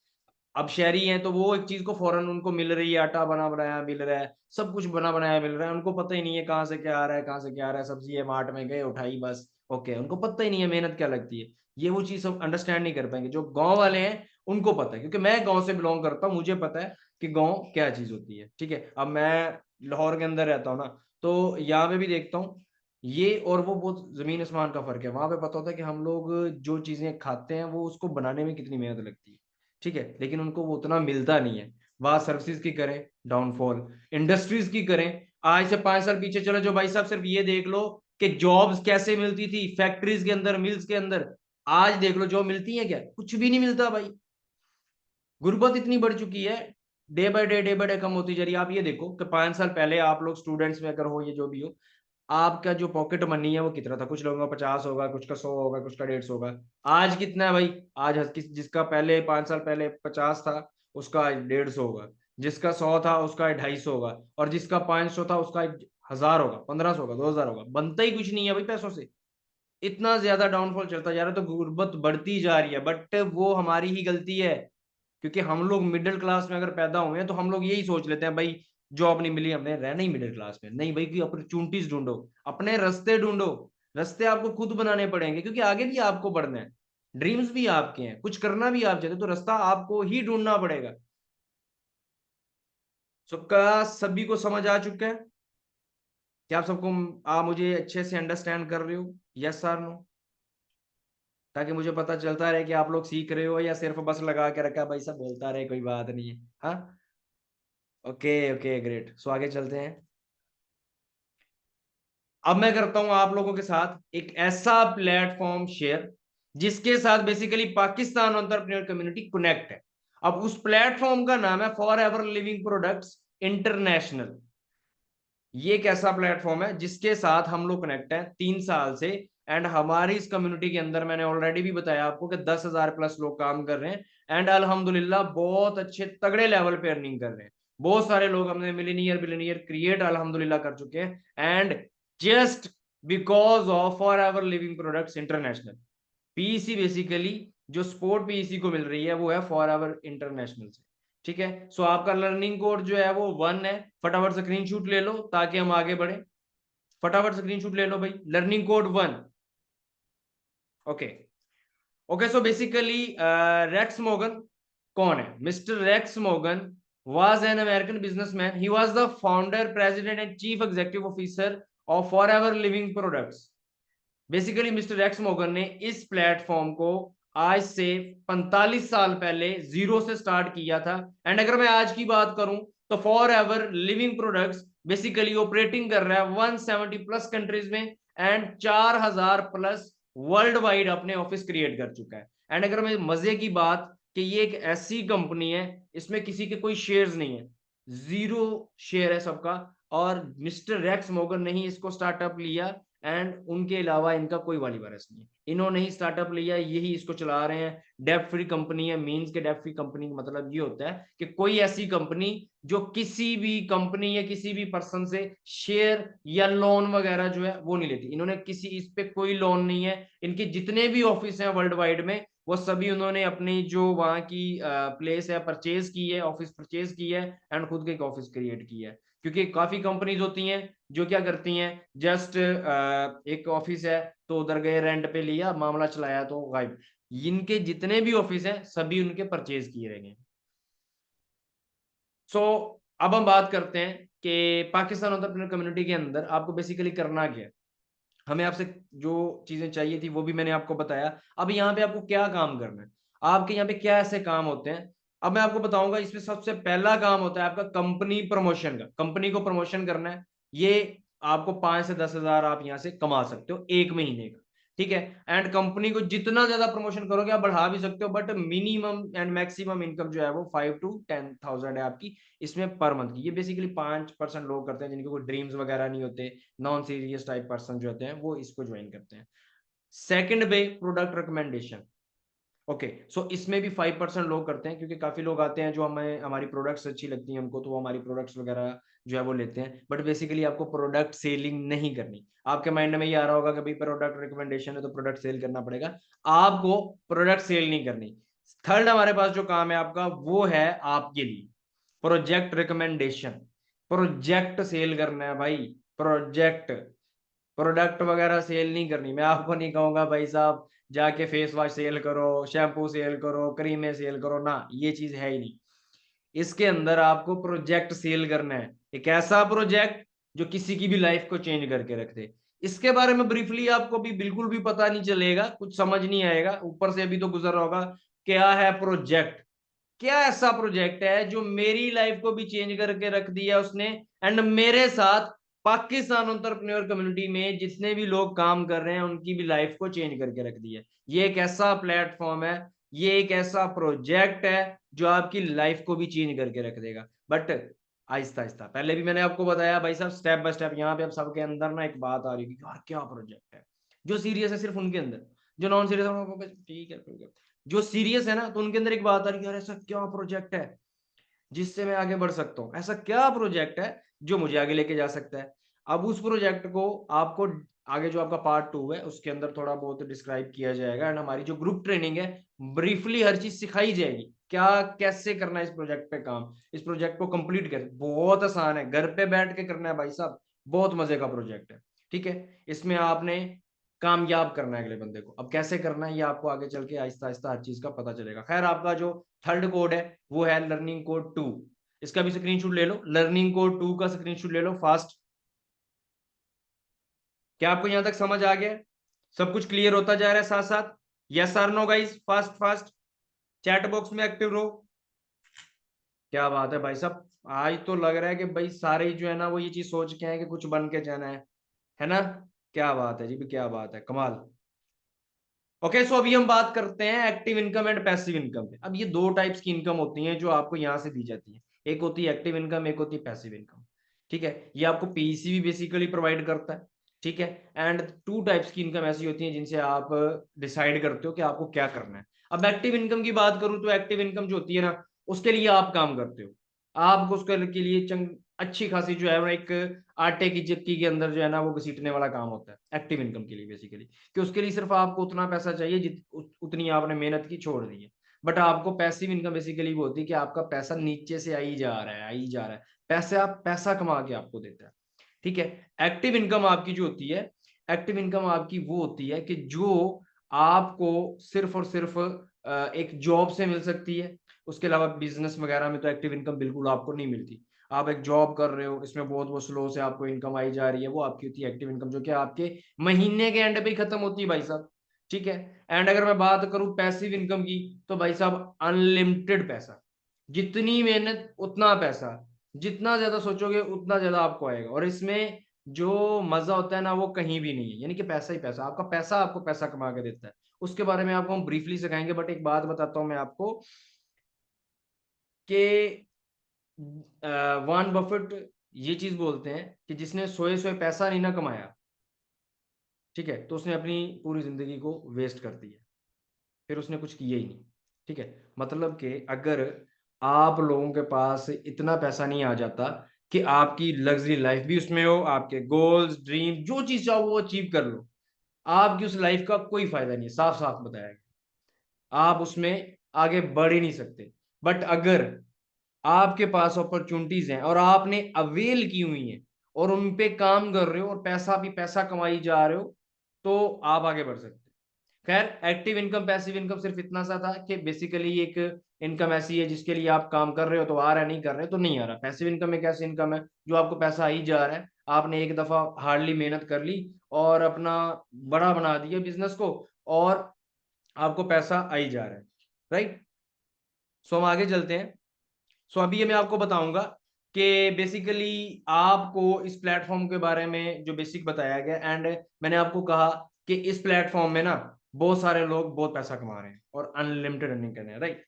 अब शहरी हैं तो वो एक चीज को फौरन उनको मिल रही है, आटा बना बनाया मिल रहा है, सब कुछ बना बनाया मिल रहा है, उनको पता ही नहीं है कहाँ से क्या आ रहा है, कहाँ से क्या आ रहा है, सब्जी है मार्ट में गए उठाई बस। ओके, उनको पता ही नहीं है मेहनत क्या लगती है। ये वो चीज सब अंडरस्टैंड नहीं कर पाएंगे। जो गांव वाले हैं उनको पता है, क्योंकि मैं गांव से बिलोंग करता हूँ, मुझे पता है कि गांव क्या चीज होती है। ठीक है, अब मैं लाहौर के अंदर रहता हूँ ना, तो यहाँ पे भी देखता हूँ ये और वो बहुत जमीन आसमान का फर्क है। वहां पे पता होता है कि हम लोग जो चीजें खाते हैं वो उसको बनाने में कितनी मेहनत लगती है। ठीक है, लेकिन उनको वो उतना मिलता नहीं है। वहां सर्विसेज की करें डाउनफॉल, इंडस्ट्रीज की करें, आज से 5 साल पीछे चलो जो भाई साहब, सिर्फ ये देख लो कि जॉब्स कैसे मिलती थी फैक्ट्रीज के अंदर, मिल्स के अंदर। आज देख लो जॉब मिलती है क्या? कुछ भी नहीं मिलता भाई। गुर्बत इतनी बढ़ चुकी है, डे बाय डे कम होती जा रही है। आप ये देखो कि 5 साल पहले आप लोग स्टूडेंट्स में अगर हो, ये जो भी हो, आपका जो पॉकेट मनी है वो कितना था? कुछ लोगों का 50 होगा, कुछ का 100 होगा, कुछ का 150 होगा। आज कितना है भाई? आज जिसका पहले 5 साल पहले 50 था, उसका 150 होगा। जिसका 100 था उसका 250 होगा, और जिसका 500 था उसका 1000 होगा, 1500 होगा, 2000 होगा। बनता ही कुछ नहीं है भाई पैसों से। इतना ज्यादा डाउनफॉल चलता जा रहा है, तो गुर्बत बढ़ती जा रही है। बट वो हमारी ही गलती है, क्योंकि हम लोग मिडिल क्लास में अगर पैदा हुए हैं तो हम लोग यही सोच लेते हैं भाई जॉब नहीं मिली, हमने रहना ही मिडिल क्लास में। नहीं भाई, कोई अपॉर्चुनिटीज ढूंढो, अपने रास्ते ढूंढो। रास्ते आपको खुद बनाने पड़ेंगे, क्योंकि आगे भी आपको बढ़ना है, ड्रीम्स भी आपके हैं, कुछ करना भी आप चाहते, तो रास्ता आपको ही ढूंढना पड़ेगा। क्या सभी को समझ आ चुका है? क्या आप सबको, आप मुझे अच्छे से अंडरस्टैंड कर रहे हो? Yes sir, no? ताकि मुझे पता चलता रहे कि आप लोग सीख रहे हो, या सिर्फ बस लगा के रखा भाई सब बोलता रहे, कोई बात नहीं है। हाँ, ओके ओके, ग्रेट। सो आगे चलते हैं। अब मैं करता हूं आप लोगों के साथ एक ऐसा प्लेटफॉर्म शेयर जिसके साथ basically Pakistan entrepreneur community connect है। अब उस प्लेटफॉर्म का नाम है for ever living products international. ये एक ऐसा प्लेटफॉर्म है जिसके साथ हम लोग कनेक्ट हैं 3 साल से। एंड हमारी इस कम्युनिटी के अंदर मैंने ऑलरेडी भी बताया आपको कि 10,000 प्लस लोग काम कर रहे हैं, एंड अल्हम्दुलिल्लाह बहुत अच्छे तगड़े लेवल पे अर्निंग कर रहे हैं। बहुत सारे लोग हमने मिलीनियर बिलीनियर क्रिएट अल्हम्दुलिल्लाह कर चुके हैं, and just because of for ever living products international. PEC basically जो स्पोर्ट पीईसी को मिल रही है वो है फॉर एवर इंटरनेशनल से। ठीक है, सो आपका लर्निंग कोड जो है वो 1 है। फटाफट स्क्रीनशॉट ले लो ताकि हम आगे बढ़े। फटाफट स्क्रीनशॉट ले लो भाई, learning code 1। Okay, okay. So basically Rex मोगन कौन है? मिस्टर रेक्स मोगन was an American businessman. He was the founder, president and chief executive officer of Forever Living Products. Basically mister X मोगन ने इस प्लेटफॉर्म को आज से 45 साल पहले जीरो से स्टार्ट किया था। एंड अगर मैं आज की बात करूं तो for ever living products basically operating कर रहा है 170 प्लस कंट्रीज में, एंड 4000 प्लस वर्ल्ड वाइड अपने ऑफिस क्रिएट कर चुका है। एंड अगर मैं मजे की बात कि ये एक ऐसी कंपनी है, इसमें किसी के कोई शेयर्स नहीं है, जीरो शेयर है सबका। और मिस्टर रेक्स मोगन ने ही इसको स्टार्टअप लिया, एंड उनके अलावा इनका कोई वाली वारस नहीं है। इन्होंने ही स्टार्टअप लिया, यही इसको चला रहे हैं। डेप्ट फ्री कंपनी है। मींस के डेप्ट फ्री कंपनी का मतलब ये होता है कि कोई ऐसी कंपनी जो किसी भी कंपनी या किसी भी पर्सन से शेयर या लोन वगैरह जो है वो नहीं लेती। इन्होंने किसी इस पे कोई लोन नहीं है। इनके जितने भी ऑफिस हैं वर्ल्ड वाइड में, वो सभी उन्होंने अपनी जो वहां की प्लेस है परचेज की है, ऑफिस परचेज की है, एंड खुद के एक ऑफिस क्रिएट की है। क्योंकि काफी कंपनीज होती हैं जो क्या करती हैं, जस्ट एक ऑफिस है तो उधर गए, रेंट पे लिया, मामला चलाया तो गायब। इनके जितने भी ऑफिस हैं सभी उनके परचेज किए रहेंगे। सो अब हम बात करते हैं कि पाकिस्तान एंटरप्रेन्योर कम्युनिटी के अंदर आपको बेसिकली करना क्या है। हमें आपसे जो चीजें चाहिए थी वो भी मैंने आपको बताया। अब यहाँ पे आपको क्या काम करना है, आपके यहाँ पे क्या ऐसे काम होते हैं, अब मैं आपको बताऊंगा। इसमें सबसे पहला काम होता है आपका कंपनी प्रमोशन का। कंपनी को प्रमोशन करना है। ये आपको 5 से 10 हजार आप यहाँ से कमा सकते हो एक महीने का। ठीक है, एंड कंपनी को जितना ज्यादा प्रमोशन करोगे आप बढ़ा भी सकते हो, but minimum and maximum income जो है वो 5 to 10,000 है आपकी इसमें पर मंथ की। ये बेसिकली 5% लोग करते हैं जिनके कोई ड्रीम्स वगैरह नहीं होते, नॉन सीरियस टाइप पर्सन जो होते हैं वो इसको ज्वाइन करते हैं। सेकंड पे प्रोडक्ट रिकमेंडेशन। ओके, सो इसमें भी 5% लोग करते हैं, क्योंकि काफी लोग आते हैं जो हमें हमारी प्रोडक्ट्स अच्छी लगती हैं उनको, तो वो हमारी प्रोडक्ट्स वगैरह जो है वो लेते हैं। बट बेसिकली आपको प्रोडक्ट सेलिंग नहीं करनी। आपके माइंड में ये आ रहा होगा कि भाई प्रोडक्ट रिकमेंडेशन है तो प्रोडक्ट सेल करना पड़ेगा। आपको प्रोडक्ट सेल नहीं करनी। थर्ड हमारे पास जो काम है आपका वो है आपके लिए प्रोजेक्ट रिकमेंडेशन। प्रोजेक्ट सेल करना है भाई, प्रोजेक्ट। प्रोडक्ट वगैरह सेल नहीं करनी। मैं आपको नहीं कहूंगा भाई साहब जाके फेस वॉश सेल करो, शैम्पू सेल करो, क्रीमें सेल करो, ना ये चीज है ही नहीं। इसके अंदर आपको प्रोजेक्ट सेल करना है, एक ऐसा प्रोजेक्ट जो किसी की भी लाइफ को चेंज करके रख दे। इसके बारे में ब्रीफली आपको भी बिल्कुल भी पता नहीं चलेगा, कुछ समझ नहीं आएगा, ऊपर से अभी तो गुजर रहा होगा। क्या है प्रोजेक्ट? क्या ऐसा प्रोजेक्ट है जो मेरी लाइफ को भी चेंज करके रख दिया उसने, एंड मेरे साथ पाकिस्तान एंटरप्रेन्योर कम्युनिटी में जितने भी लोग काम कर रहे हैं उनकी भी लाइफ को चेंज करके रख दिया। ये एक ऐसा प्लेटफॉर्म है, ये एक ऐसा प्रोजेक्ट है जो आपकी लाइफ को भी चेंज करके रख देगा। बट आहिस्ता आहिस्ता, पहले भी मैंने आपको बताया भाई साहब, स्टेप बाय स्टेप। यहाँ पे अब सबके अंदर ना एक बात आ रही है कि यार क्या प्रोजेक्ट है। जो सीरियस है सिर्फ उनके अंदर, जो नॉन सीरियस है ठीक है ठीक है। जो सीरियस है ना, तो उनके अंदर एक बात आ रही है, यार ऐसा क्या प्रोजेक्ट है जिससे मैं आगे बढ़ सकता हूँ, ऐसा क्या प्रोजेक्ट है जो मुझे आगे लेके जा सकता है। अब उस प्रोजेक्ट को आपको आगे जो आपका पार्ट 2 है उसके अंदर थोड़ा बहुत डिस्क्राइब किया जाएगा, एंड हमारी जो ग्रुप ट्रेनिंग है ब्रीफली हर चीज सिखाई जाएगी, क्या कैसे करना है इस प्रोजेक्ट पे काम, इस प्रोजेक्ट को कंप्लीट कर, बहुत आसान है, घर पे बैठ के करना है भाई साहब, बहुत मजे का प्रोजेक्ट है। ठीक है, इसमें आपने कामयाब करना है अगले बंदे को। अब कैसे करना है ये आपको आगे चल के आहिस्ता आहिस्ता हर चीज का पता चलेगा। खैर, आपका जो थर्ड कोड है वो है लर्निंग कोड 2। इसका भी स्क्रीनशॉट ले लो, लर्निंग कोड 2 का स्क्रीनशॉट ले लो फास्ट। क्या आपको यहां तक समझ आ गया? सब कुछ क्लियर होता जा रहा है साथ साथ? Yes or no guys, fast fast, chat box में एक्टिव रहो। क्या बात है भाई साहब, आज तो लग रहा है कि भाई सारे ही जो है ना वो ये चीज सोच के आए कि कुछ बन के जाना है ना? क्या बात है जी, भी क्या बात है, कमाल। ओके, सो अभी हम बात करते हैं active income and passive income पे। अब ये दो टाइप्स की इनकम होती हैं जो आपको यहां से दी जाती है, एक होती है एक्टिव इनकम, एक होती है पैसिव इनकम। ठीक है, ये आपको पीईसी भी बेसिकली प्रोवाइड करता है। ठीक है, एंड टू टाइप्स की इनकम ऐसी होती है जिनसे आप डिसाइड करते हो कि आपको क्या करना है। अब एक्टिव इनकम की बात करूं तो एक्टिव इनकम जो होती है ना, उसके लिए आप काम करते हो, आपको उसके लिए अच्छी खासी जो है वो एक आटे की चक्की के अंदर जो है ना वो घसीटने वाला काम होता है एक्टिव इनकम के लिए बेसिकली, कि उसके लिए सिर्फ आपको उतना पैसा चाहिए उतनी आपने मेहनत की छोड़ दी है। बट आपको पैसिव इनकम बेसिकली वो होती है कि आपका पैसा नीचे से आई जा रहा है, आई जा रहा है, पैसे आप पैसा कमा के आपको देता है। ठीक है, एक्टिव इनकम आपकी जो होती है, एक्टिव इनकम आपकी वो होती है कि जो आपको सिर्फ और सिर्फ एक जॉब से मिल सकती है। उसके अलावा बिजनेस वगैरह में तो एक्टिव इनकम बिल्कुल आपको नहीं मिलती। आप एक जॉब कर रहे हो, इसमें बहुत बहुत स्लो से आपको इनकम आई जा रही है, वो आपकी होती है एक्टिव इनकम, जो कि आपके महीने के एंड पे ही खत्म होती है भाई साहब। ठीक है, एंड अगर मैं बात करूं पैसिव इनकम की, तो भाई साहब अनलिमिटेड पैसा, जितनी मेहनत उतना पैसा, जितना ज्यादा सोचोगे उतना ज्यादा आपको आएगा, और इसमें जो मजा होता है ना वो कहीं भी नहीं है, यानी कि पैसा ही पैसा, आपका पैसा आपको पैसा कमा के देता है। उसके बारे में आपको हम ब्रीफली सिखाएंगे, बट एक बात बताता हूं मैं आपको कि वॉरेन बफेट ये चीज बोलते हैं कि जिसने सोए सोए पैसा नहीं ना कमाया, ठीक है, तो उसने अपनी पूरी जिंदगी को वेस्ट कर दिया, फिर उसने कुछ किया ही नहीं। ठीक है, मतलब कि अगर आप लोगों के पास इतना पैसा नहीं आ जाता कि आपकी लग्जरी लाइफ भी उसमें हो, आपके गोल्स ड्रीम जो चीज चाहो वो अचीव कर लो, आपकी उस लाइफ का कोई फायदा नहीं है, साफ साफ बताया गया। आप उसमें आगे बढ़ ही नहीं सकते। बट अगर आपके पास अपॉर्चुनिटीज हैं और आपने अवेल की हुई हैं और उन पे काम कर रहे हो और पैसा भी पैसा कमाई जा रहे हो, तो आप आगे बढ़ सकते हैं। खैर, एक्टिव इनकम पैसिव इनकम सिर्फ इतना सा था कि बेसिकली एक इनकम ऐसी है जिसके लिए आप काम कर रहे हो तो आ रहा है, नहीं कर रहे हो तो नहीं आ रहा। पैसिव इनकम एक ऐसी इनकम है जो आपको पैसा ही जा रहा है, आपने एक दफा हार्डली मेहनत कर ली और अपना बड़ा बना दिया बिजनेस को, और आपको पैसा आ ही जा रहा है। राइट, सो हम आगे चलते हैं। सो अभी ये मैं आपको बताऊंगा कि बेसिकली आपको इस प्लेटफॉर्म के बारे में जो बेसिक बताया गया, एंड मैंने आपको कहा कि इस प्लेटफॉर्म में ना बहुत सारे लोग बहुत पैसा कमा रहे हैं और अनलिमिटेड अर्निंग कर रहे हैं। राइट,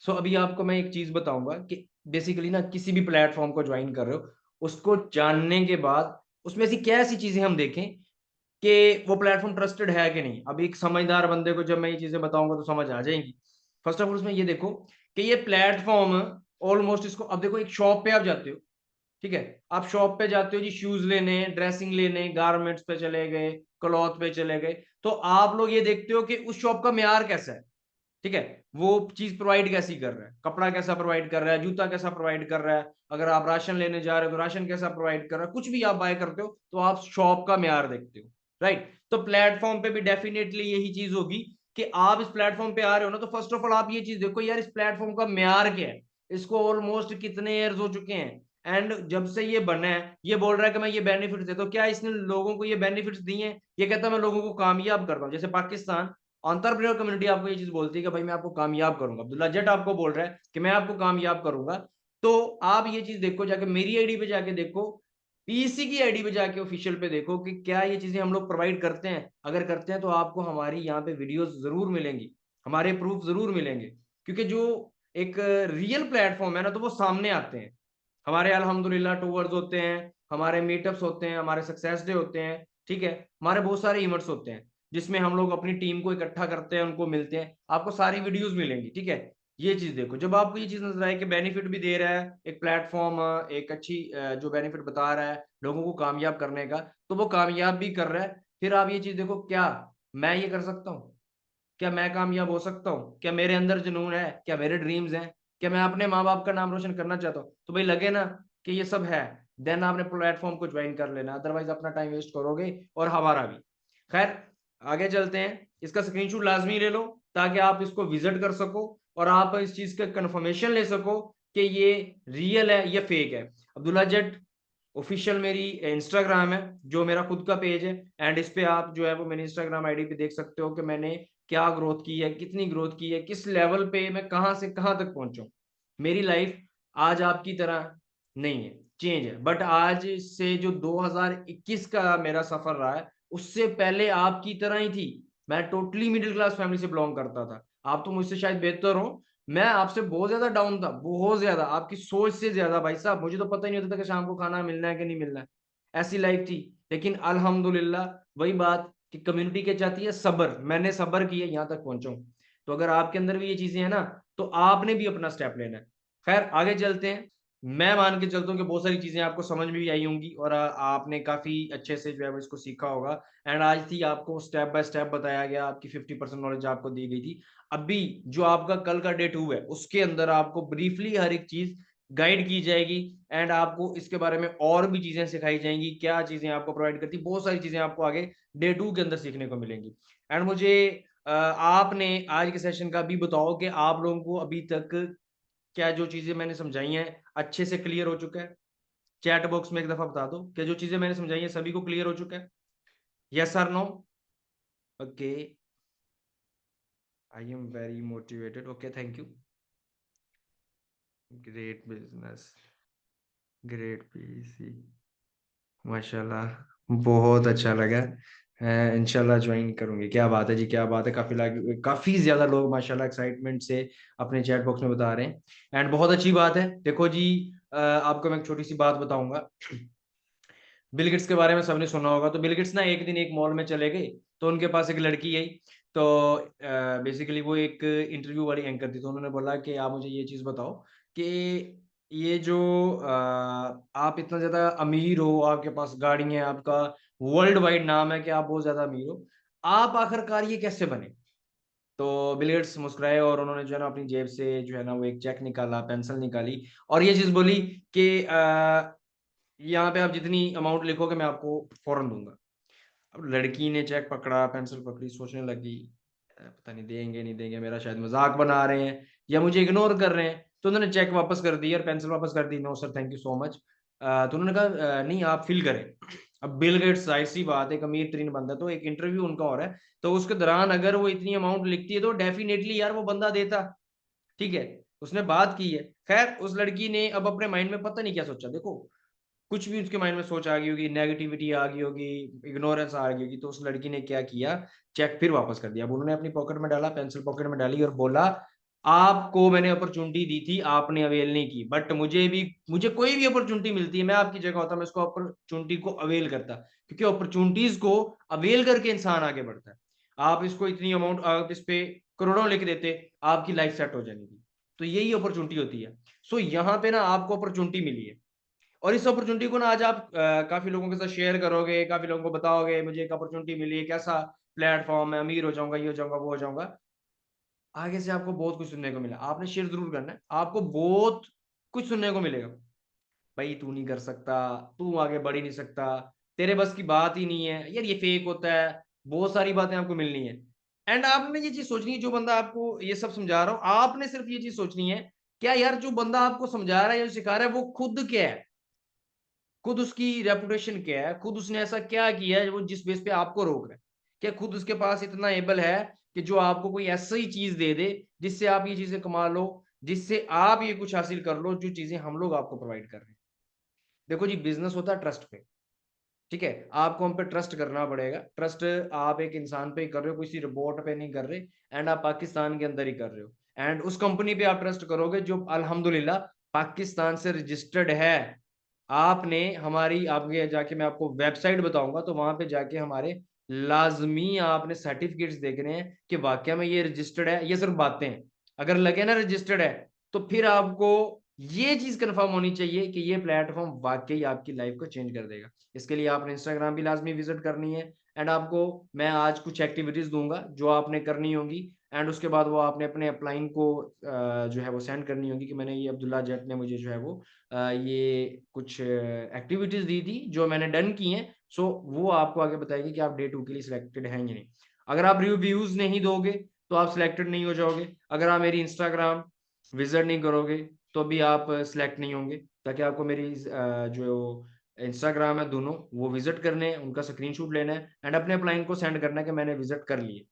सो अभी आपको मैं एक चीज बताऊंगा कि बेसिकली ना किसी भी प्लेटफॉर्म को ज्वाइन कर रहे हो, उसको जानने के बाद उसमें ऐसी क्या ऐसी चीजें हम देखें कि वो प्लेटफॉर्म ट्रस्टेड है कि नहीं। अब एक समझदार बंदे को जब मैं ये चीजें बताऊंगा तो समझ आ जाएंगी। फर्स्ट ऑफ ऑल उसमें ये देखो कि ये प्लेटफॉर्म ऑलमोस्ट, इसको अब देखो, एक शॉप पे आप जाते हो, ठीक है, आप शॉप पे जाते हो जी शूज लेने, ड्रेसिंग लेने, गारमेंट्स पे चले गए, क्लॉथ पे चले गए, तो आप लोग ये देखते हो कि उस शॉप का म्यार कैसा है। ठीक है, वो चीज प्रोवाइड कैसी कर रहा है, कपड़ा कैसा प्रोवाइड कर रहा है, जूता कैसा प्रोवाइड कर रहा है, अगर आप राशन लेने जा रहे हो तो राशन कैसा प्रोवाइड कर रहा है, कुछ भी आप बाय करते हो तो आप शॉप का म्यार देखते हो। राइट, तो प्लेटफॉर्म पे भी डेफिनेटली यही चीज होगी कि आप इस प्लेटफॉर्म पे आ रहे हो ना, तो फर्स्ट ऑफ ऑल आप ये चीज देखो यार, इस प्लेटफॉर्म का म्यार क्या है, इसको ऑलमोस्ट कितने ईयर्स हो चुके हैं, एंड जब से ये बना है ये बोल रहा है कि मैं ये बेनिफिट्स देता हूँ, क्या इसने लोगों को ये बेनिफिट्स दिए हैं? ये कहता है मैं लोगों को कामयाब करता हूँ। जैसे पाकिस्तान एंटरप्रेन्योर कम्युनिटी आपको ये चीज बोलती है कि भाई मैं आपको कामयाब करूंगा, अब्दुल्ला जट आपको बोल रहा है कि मैं आपको कामयाब करूंगा। तो आप ये चीज देखो, जाके मेरी आईडी पे जाके देखो, पीसी की आईडी पे जाके ऑफिशियल पे देखो कि क्या ये चीजें हम लोग प्रोवाइड करते हैं। अगर करते हैं तो आपको हमारी यहाँ पे वीडियोस जरूर मिलेंगी, हमारे प्रूफ जरूर मिलेंगे, क्योंकि जो एक रियल प्लेटफॉर्म है ना, तो वो सामने आते हैं। हमारे अल्हम्दुलिल्लाह टूवर्स होते हैं, हमारे मीटअप्स होते हैं, हमारे सक्सेस डे होते हैं, ठीक है, हमारे बहुत सारे इवेंट्स होते हैं जिसमें हम लोग अपनी टीम को इकट्ठा करते हैं, उनको मिलते हैं, आपको सारी वीडियोस मिलेंगी, ठीक है। ये चीज देखो, जब आपको ये चीज नजर आए कि बेनिफिट भी दे रहा है एक प्लेटफॉर्म, एक अच्छी जो बेनिफिट बता रहा है लोगों को कामयाब करने का, तो वो कामयाब भी कर रहा है, फिर आप ये चीज देखो, क्या मैं ये कर सकता हूँ? क्या मैं कामयाब हो सकता हूँ? क्या मेरे अंदर जुनून है? क्या मेरे ड्रीम्स हैं? क्या मैं अपने माँ बाप का नाम रोशन करना चाहता हूँ? तो भाई लगे ना कि ये सब है, देन आपने प्लेटफॉर्म को ज्वाइन कर लेना, अदरवाइज अपना टाइम वेस्ट करोगे और हमारा भी। खैर, आगे चलते हैं, इसका स्क्रीनशॉट लाजमी ले लो ताकि आप इसको विजिट कर सको और आप इस चीज का कंफर्मेशन ले सको कि ये रियल है या फेक है। अब्दुल्ला जट ऑफिशियल मेरी इंस्टाग्राम है, जो मेरा खुद का पेज है, एंड इस पे आप जो है वो मेरी इंस्टाग्राम आईडी पे देख सकते हो कि मैंने क्या ग्रोथ की है, कितनी ग्रोथ की है, किस लेवल पे मैं कहां से कहां तक पहुंचा। मेरी लाइफ आज आपकी तरह नहीं है, चेंज है, बट आज से जो 2021 का मेरा सफर रहा है, उससे पहले आपकी तरह ही थी। मैं टोटली मिडिल क्लास फैमिली से बिलोंग करता था, आप तो मुझसे शायद बेहतर हो, मैं आपसे बहुत ज्यादा डाउन था, बहुत ज्यादा, आपकी सोच से ज्यादा भाई साहब। मुझे तो पता ही नहीं होता था कि शाम को खाना मिलना है कि नहीं मिलना है, ऐसी लाइफ थी। लेकिन अल्हम्दुलिल्लाह, वही बात कि कम्युनिटी क्या चाहती है, सब्र, मैंने सब्र किया, यहाँ तक पहुंचा हूं। तो अगर आपके अंदर भी ये चीजें हैं ना, तो आपने भी अपना स्टेप लेना है। खैर, आगे चलते हैं। मैं मान के चलता हूँ कि बहुत सारी चीजें आपको समझ में भी आई होंगी और आपने काफी अच्छे से जो है वो इसको सीखा होगा। एंड आज थी आपको स्टेप बाय स्टेप बताया गया, आपकी 50% नॉलेज आपको दी गई थी। अभी जो आपका कल का डे 2 है, उसके अंदर आपको ब्रीफली हर एक चीज गाइड की जाएगी, एंड आपको इसके बारे में और भी चीजें सिखाई जाएंगी, क्या चीजें आपको प्रोवाइड करती, बहुत सारी चीजें आपको आगे डे 2 के अंदर सीखने को मिलेंगी। एंड मुझे आपने आज के सेशन का भी बताओ कि आप लोगों को अभी तक क्या जो चीजें मैंने समझाई हैं अच्छे से क्लियर हो चुका है? चैट बॉक्स में एक दफा बता दो कि जो चीजें मैंने समझाई हैं सभी को क्लियर हो चुका है, यस और no? Okay, I am very motivated, okay, thank you. Great business, great piece, माशाल्लाह, बहुत अच्छा लगा। इंशाल्लाह ज्वाइन करूंगी, क्या बात है जी, क्या बात है, काफी ज्यादा लोग माशाल्लाह एक्साइटमेंट से अपने चैट बॉक्स में बता रहे हैं, एंड बहुत अच्छी बात है। देखो जी, आपको मैं एक छोटी सी बात बताऊंगा। बिल गेट्स के बारे में सबने सुना होगा। तो बिल गेट्स ना एक दिन एक मॉल में चले गए, तो उनके पास एक लड़की आई। तो बेसिकली वो एक इंटरव्यू वाली एंकर थी, तो उन्होंने बोला कि आप मुझे ये चीज़ बताओ कि ये जो आप इतना ज़्यादा अमीर हो, आपके पास गाड़ी है, आपका वर्ल्ड वाइड नाम है कि आप बहुत ज़्यादा अमीर हो, आप आखिरकार ये कैसे बने? तो बिल गेट्स मुस्कुराए और उन्होंने जो है ना अपनी जेब से जो है ना वो एक चेक निकाला, पेंसिल निकाली, और ये चीज़ बोली कि यहाँ पे आप जितनी अमाउंट लिखोगे मैं आपको फौरन दूंगा। अब लड़की ने चेक पकड़ा, पेंसिल पकड़ी, सोचने लगी, पता नहीं देंगे नहीं देंगे, मेरा शायद मजाक बना रहे हैं या मुझे इग्नोर कर रहे हैं। तो उन्होंने चेक वापस कर दी और पेंसिल वापस कर दी, no sir thank you so much. तो उन्होंने कहा नहीं आप फिल करें। अब बिल गेट्स, जाहिर सी बात है, एक अमीर तरीन बंदा, तो एक इंटरव्यू उनका हो रहा है, तो उसके दौरान अगर वो इतनी अमाउंट लिखती है तो डेफिनेटली यार वो बंदा देता, ठीक है, उसने बात की है। खैर, उस लड़की ने अब अपने माइंड में पता नहीं क्या सोचा, देखो कुछ भी उसके माइंड में सोच आ गई होगी, नेगेटिविटी आ गई होगी, इग्नोरेंस आ गई होगी, तो उस लड़की ने क्या किया, चेक फिर वापस कर दिया। अब उन्होंने अपनी पॉकेट में डाला, पेंसिल पॉकेट में डाली और बोला, आपको मैंने अपॉर्चुनिटी दी थी, आपने अवेल नहीं की, बट मुझे कोई भी अपॉर्चुनिटी मिलती है, मैं आपकी जगह होता, मैं उसको अपॉर्चुनिटी को अवेल करता, क्योंकि अपॉर्चुनिटीज को अवेल करके इंसान आगे बढ़ता है। आप इसको इतनी अमाउंट, आप इस पे करोड़ों लिख देते, आपकी लाइफ सेट हो जानी थी। तो यही अपॉर्चुनिटी होती है। सो यहाँ पे ना आपको अपॉर्चुनिटी मिली है, और इस अपॉर्चुनिटी को ना आज आप काफी लोगों के साथ शेयर करोगे, काफी लोगों को बताओगे मुझे एक अपॉर्चुनिटी मिली है, कैसा प्लेटफॉर्म है, अमीर हो जाऊंगा, ये हो जाऊंगा, वो हो जाऊंगा। आगे से आपको बहुत कुछ सुनने को मिला, आपने शेयर जरूर करना है, आपको बहुत कुछ सुनने को मिलेगा। भाई तू नहीं कर सकता, तू आगे बढ़ ही नहीं सकता, तेरे बस की बात ही नहीं है, यार ये फेक होता है, बहुत सारी बातें आपको मिलनी है। एंड आपने ये चीज सोचनी है, जो बंदा आपको ये सब समझा रहा हूं, आपने सिर्फ ये चीज सोचनी है, क्या यार जो बंदा आपको समझा रहा है या सिखा रहा है वो खुद क्या है, खुद उसकी रेपुटेशन क्या है, खुद उसने ऐसा क्या किया है वो जिस बेस पे आपको रोक रहा है। क्या खुद उसके पास इतना एबल है कि जो आपको कोई ऐसी चीज दे दे जिससे आप ये चीजें कमा लो, जिससे आप ये कुछ हासिल कर लो जो चीजें हम लोग आपको प्रोवाइड कर रहे हैं। देखो जी, बिजनेस होता है ट्रस्ट पे। ठीक है, आपको हम पे ट्रस्ट करना पड़ेगा। ट्रस्ट आप एक इंसान पे ही कर रहे हो, किसी रोबोट पे नहीं कर रहे। एंड आप पाकिस्तान के अंदर ही कर रहे हो। एंड उस कंपनी पे आप ट्रस्ट करोगे जो अल्हम्दुलिल्लाह पाकिस्तान से रजिस्टर्ड है। आपने हमारी, आगे जाके मैं आपको वेबसाइट बताऊंगा, तो वहां पे जाके हमारे लाजमी आपने सर्टिफिकेट्स देखने हैं कि वाकई में ये रजिस्टर्ड है। ये सिर्फ बातें हैं, अगर लगे ना रजिस्टर्ड है तो फिर आपको ये चीज कंफर्म होनी चाहिए कि ये प्लेटफॉर्म वाकई आपकी लाइफ को चेंज कर देगा। इसके लिए आपने इंस्टाग्राम भी लाजमी विजिट करनी है। एंड आपको मैं आज कुछ एक्टिविटीज दूंगा जो आपने करनी होगी। एंड उसके बाद वो आपने अपने अपलाइन को जो है वो सेंड करनी होगी कि मैंने ये अब्दुल्ला जट ने मुझे जो है वो ये कुछ एक्टिविटीज दी थी जो मैंने डन की हैं। सो वो आपको आगे बताएगी कि आप डे 2 के लिए सिलेक्टेड हैं या नहीं। अगर आप रिव्यूज नहीं दोगे तो आप सिलेक्टेड नहीं हो जाओगे। अगर आप मेरी इंस्टाग्राम विजिट नहीं करोगे तो भी आप सिलेक्ट नहीं होंगे। ताकि आपको मेरी जो इंस्टाग्राम है दोनों वो विजिट करने हैं, उनका स्क्रीनशॉट लेना है एंड अपने अपलाइन को सेंड करना है कि मैंने विजिट कर लिए।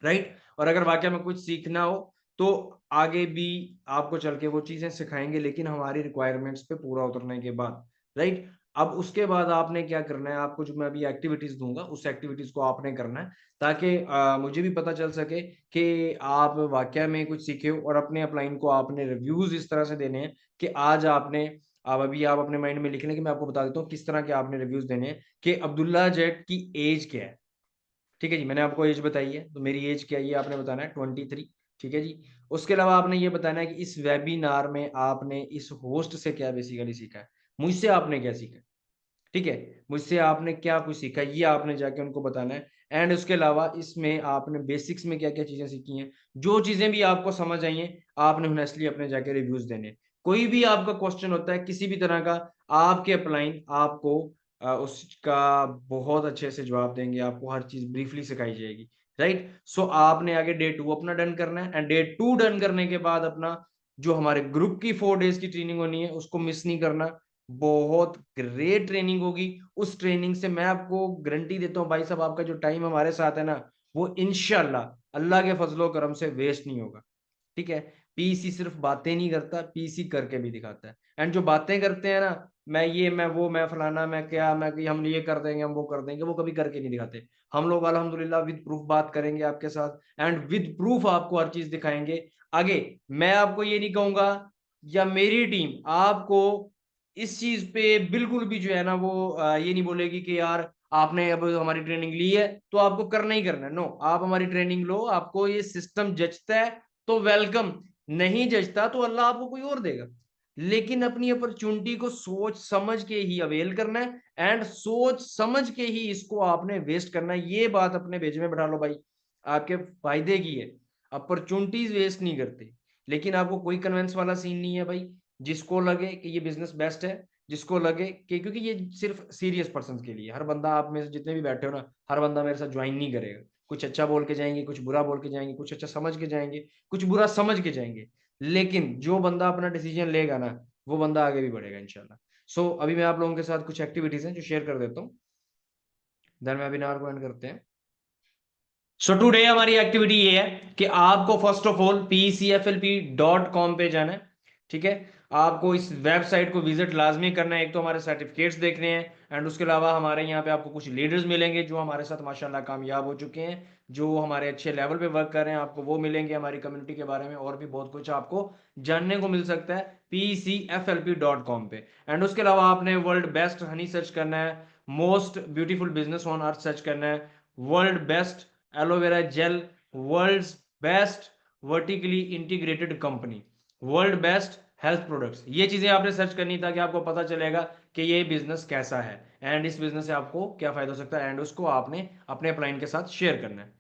राइट। और अगर वाकई में कुछ सीखना हो तो आगे भी आपको चल के वो चीजें सिखाएंगे, लेकिन हमारी रिक्वायरमेंट्स पे पूरा उतरने के बाद। राइट। अब उसके बाद आपने क्या करना है, आपको जो मैं अभी एक्टिविटीज दूंगा उस एक्टिविटीज को आपने करना है, ताकि मुझे भी पता चल सके कि आप वाकई में कुछ सीखे हो। और अपने अपलाइन को आपने रिव्यूज इस तरह से देने हैं कि आज आपने, अब अभी आप अपने माइंड में लिख लें कि मैं आपको बता देता हूँ किस तरह के आपने रिव्यूज देने हैं कि अब्दुल्ला जेट की एज क्या है। ठीक है जी, मैंने आपको एज बताई है, तो मेरी एज क्या है ये आपने बताना है, 23। ठीक है जी। उसके अलावा आपने ये बताना है कि इस वेबिनार में आपने इस होस्ट से क्या बेसिकली सीखा है, मुझसे आपने क्या सीखा है। ठीक है, मुझसे आपने क्या कुछ सीखा ये आपने जाके उनको बताना है। एंड उसके अलावा इसमें आपने बेसिक्स में क्या क्या चीजें सीखी हैं, जो चीजें भी आपको समझ आई हैं आपने होनेस्टली अपने जाके रिव्यूज देने हैं। कोई भी आपका क्वेश्चन होता है किसी भी तरह का, आपके अपलाइन आपको उसका बहुत अच्छे से जवाब देंगे, आपको हर चीज ब्रीफली सिखाई जाएगी। राइट। सो आपने आगे डे 2 अपना डन करना है। एंड डे 2 डन करने के बाद अपना जो हमारे ग्रुप की 4 डेज की ट्रेनिंग होनी है उसको मिस नहीं करना। बहुत ग्रेट ट्रेनिंग होगी। उस ट्रेनिंग से मैं आपको गारंटी देता हूँ भाई साहब, आपका जो टाइम हमारे साथ है ना वो इंशाल्लाह अल्लाह के फजलो करम से वेस्ट नहीं होगा। ठीक है। पीसी सिर्फ बातें नहीं करता, पीसी करके भी दिखाता है। एंड जो बातें करते हैं ना, मैं ये मैं वो मैं फलाना मैं क्या मैं कि हम ये कर देंगे हम वो कर देंगे, वो कभी करके नहीं दिखाते। हम लोग अल्हम्दुलिल्लाह विद प्रूफ बात करेंगे आपके साथ एंड विद प्रूफ आपको हर चीज दिखाएंगे। आगे मैं आपको ये नहीं कहूंगा या मेरी टीम आपको इस चीज पे बिल्कुल भी जो है ना वो ये नहीं बोलेगी कि यार आपने अब हमारी ट्रेनिंग ली है तो आपको करना ही करना है। नो, आप हमारी ट्रेनिंग लो, आपको ये सिस्टम जचता है तो वेलकम, नहीं जचता तो अल्लाह आपको कोई और देगा। लेकिन अपनी अपॉर्चुनिटी को सोच समझ के ही अवेल करना है एंड सोच समझ के ही इसको आपने वेस्ट करना है। ये बात अपने भेजे में बैठा लो भाई, आपके फायदे की है। अपॉर्चुनिटीज वेस्ट नहीं करते। लेकिन आपको कोई कन्वेंस वाला सीन नहीं है भाई। जिसको लगे कि ये बिजनेस बेस्ट है, जिसको लगे कि, क्योंकि ये सिर्फ सीरियस पर्सन के लिए, हर बंदा आप में से जितने भी बैठे हो ना, हर बंदा मेरे साथ ज्वाइन नहीं करेगा। कुछ अच्छा बोल के जाएंगे, कुछ बुरा बोल के जाएंगे, कुछ अच्छा समझ के जाएंगे, कुछ बुरा समझ के जाएंगे। लेकिन जो बंदा अपना डिसीजन लेगा ना वो बंदा आगे भी बढ़ेगा इंशाल्लाह। सो अभी मैं आप लोगों के साथ कुछ एक्टिविटीज हैं जो शेयर कर देता हूँ, देन वेबिनार को एंड करते हैं। सो टुडे हमारी एक्टिविटी ये है कि आपको फर्स्ट ऑफ ऑल pcflp.com पे जाना है। ठीक है, आपको इस वेबसाइट को विजिट लाजमी करना है। एक तो हमारे सर्टिफिकेट्स देखने हैं एंड उसके अलावा हमारे यहाँ पे आपको कुछ लीडर्स मिलेंगे जो हमारे साथ माशाल्लाह कामयाब हो चुके हैं, जो हमारे अच्छे लेवल पे वर्क कर रहे हैं, आपको वो मिलेंगे। हमारी कम्युनिटी के बारे में और भी बहुत कुछ आपको जानने को मिल सकता है pcflp.com पे। एंड उसके अलावा आपने वर्ल्ड बेस्ट हनी सर्च करना है, most beautiful business on earth search करना है, world best aloe vera gel, world best vertically integrated company, world best health products, ये चीजें आपने सर्च करनी ताकि आपको पता चलेगा कि ये बिजनेस कैसा है एंड इस बिजनेस से आपको क्या फायदा हो सकता है एंड उसको आपने अपने अपलाइन के साथ शेयर करना है।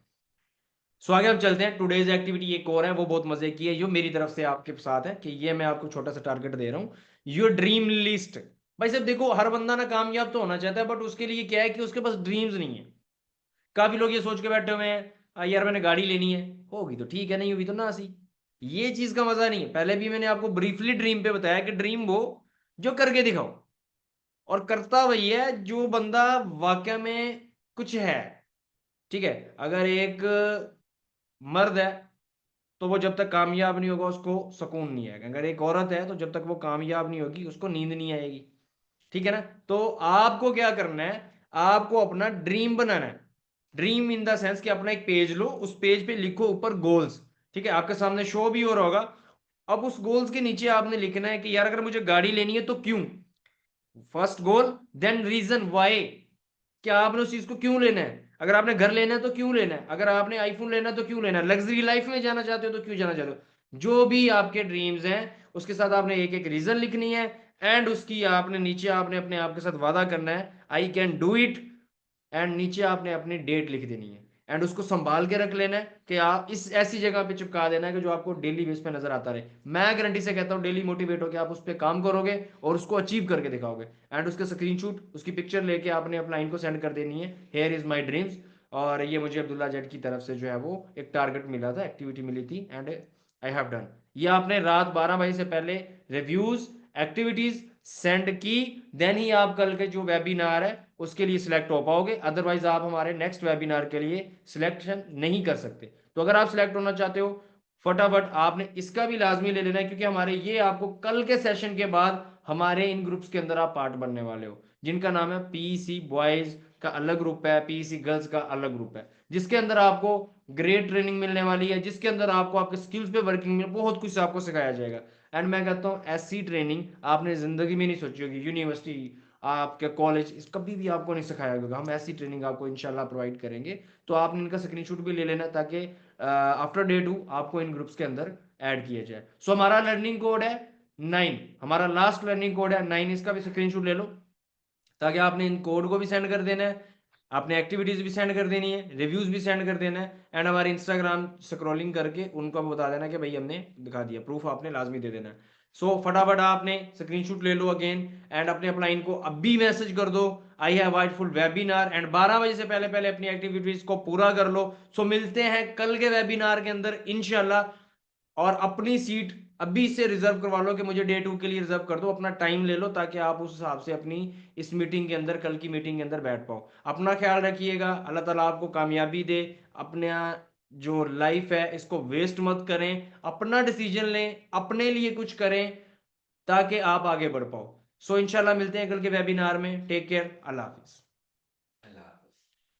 सो आगे हम चलते हैं। टुडेज एक्टिविटी एक और है, वो बहुत मजे की है, जो मेरी तरफ से आपके साथ है कि ये मैं आपको छोटा सा टारगेट दे रहा हूँ, योर ड्रीम लिस्ट। भाई साहब देखो, हर बंदा ना कामयाब तो होना चाहता है बट उसके लिए क्या है कि उसके पास ड्रीम्स नहीं है। काफी लोग ये सोच के बैठे हुए हैं यार मैंने गाड़ी लेनी है, होगी तो ठीक है, नहीं होगी तो ना सी। ये चीज का मजा नहीं है। पहले भी मैंने आपको ब्रीफली ड्रीम पे बताया कि ड्रीम वो जो करके दिखाओ, और करता वही है जो बंदा वाकई में कुछ है। ठीक है, अगर एक मर्द है तो वो जब तक कामयाब नहीं होगा उसको सुकून नहीं आएगा। अगर एक औरत है तो जब तक वो कामयाब नहीं होगी उसको नींद नहीं आएगी। ठीक है ना। तो आपको क्या करना है, आपको अपना ड्रीम बनाना है। ड्रीम इन द सेंस कि अपना एक पेज लो, उस पेज पे लिखो ऊपर गोल्स। ठीक है, आपके सामने शो भी हो रहा होगा। अब उस गोल्स के नीचे आपने लिखना है कि यार अगर मुझे गाड़ी लेनी है तो क्यों। First goal, then reason why, क्या आपने उस चीज को क्यों लेना है। अगर आपने घर लेना है तो क्यों लेना है, अगर आपने आईफोन लेना है तो क्यों लेना है, लग्जरी लाइफ में जाना चाहते हो तो क्यों जाना चाहते हो। जो भी आपके ड्रीम्स हैं उसके साथ आपने एक एक रीजन लिखनी है। एंड उसकी आपने नीचे आपने अपने आप के साथ वादा करना है, I can do it. And नीचे आपने अपनी डेट लिख देनी है। एंड उसको संभाल के रख लेना है कि आप इस ऐसी जगह पे चिपका देना है कि जो आपको डेली बेस पे नजर आता रहे। मैं गारंटी से कहता हूँ डेली मोटिवेट होकर आप उस पर काम करोगे और उसको अचीव करके दिखाओगे। एंड उसके स्क्रीनशॉट, उसकी पिक्चर लेके आपने अपना इनको सेंड कर देनी है, हेयर इज माई ड्रीम्स। और ये मुझे अब्दुल्ला जेड की तरफ से जो है वो एक टारगेट मिला था, एक्टिविटी मिली थी, एंड आई हैव डन। ये आपने रात 12 बजे से पहले रिव्यूज, एक्टिविटीज सेंड की, देन ही आप कल के जो वेबिनार है उसके लिए सिलेक्ट हो पाओगे। अदरवाइज आप हमारे नेक्स्ट वेबिनार के लिए सिलेक्शन नहीं कर सकते। तो अगर आप सिलेक्ट होना चाहते हो फटाफट आपने इसका भी लाजमी ले लेना है, क्योंकि हमारे ये आपको कल के सेशन के बाद हमारे इन ग्रुप्स के अंदर आप पार्ट बनने वाले हो, जिनका नाम है पीसी बॉयज का अलग ग्रुप है, पीसी गर्ल्स का अलग ग्रुप है, जिसके अंदर आपको ग्रेट ट्रेनिंग मिलने वाली है, जिसके अंदर आपको आपके स्किल्स पे वर्किंग में बहुत कुछ आपको सिखाया जाएगा। एंड मैं कहता हूँ ऐसी ट्रेनिंग आपने जिंदगी में नहीं सोची होगी, यूनिवर्सिटी, आपके कॉलेज, इस कभी भी आपको नहीं सिखाया होगा। हम ऐसी ट्रेनिंग आपको इंशाल्लाह प्रोवाइड करेंगे। तो आपने इनका स्क्रीनशॉट भी ले लेना ताकि आफ्टर डे 2 आपको इन ग्रुप्स के अंदर ऐड किया जाए। सो हमारा लर्निंग कोड है 9, हमारा लास्ट लर्निंग कोड है 9, इसका भी स्क्रीनशॉट ले लो ताकि आपने इन कोड को भी सेंड कर देना है, आपने एक्टिविटीज भी सेंड कर देनी है, रिव्यूज भी सेंड कर देना है, एंड हमारे इंस्टाग्राम स्क्रॉलिंग करके उनको बता देना कि भाई हमने दिखा दिया, प्रूफ आपने लाजमी दे देना है। सो फटाफट आपने स्क्रीनशॉट ले लो अगेन, एंड अपने अपलाइन को अभी मैसेज कर दो, I have white full webinar, and 12 बजे से पहले पहले अपनी एक्टिविटीज को पूरा कर लो। सो मिलते हैं कल के वेबिनार के अंदर इंशाल्लाह। और अपनी सीट अभी से रिजर्व करवा लो कि मुझे डे 2 के लिए रिजर्व कर दो, अपना टाइम ले लो ताकि आप उस हिसाब से अपनी इस मीटिंग के अंदर, कल की मीटिंग के अंदर बैठ पाओ। अपना ख्याल रखिएगा, अल्लाह ताला आपको कामयाबी दे। अपने जो लाइफ है इसको वेस्ट मत करें, अपना डिसीजन लें, अपने लिए कुछ करें ताकि आप आगे बढ़ पाओ। सो इंशाल्लाह मिलते हैं कल के वेबिनार में। टेक केयर, अल्लाह हाफिज।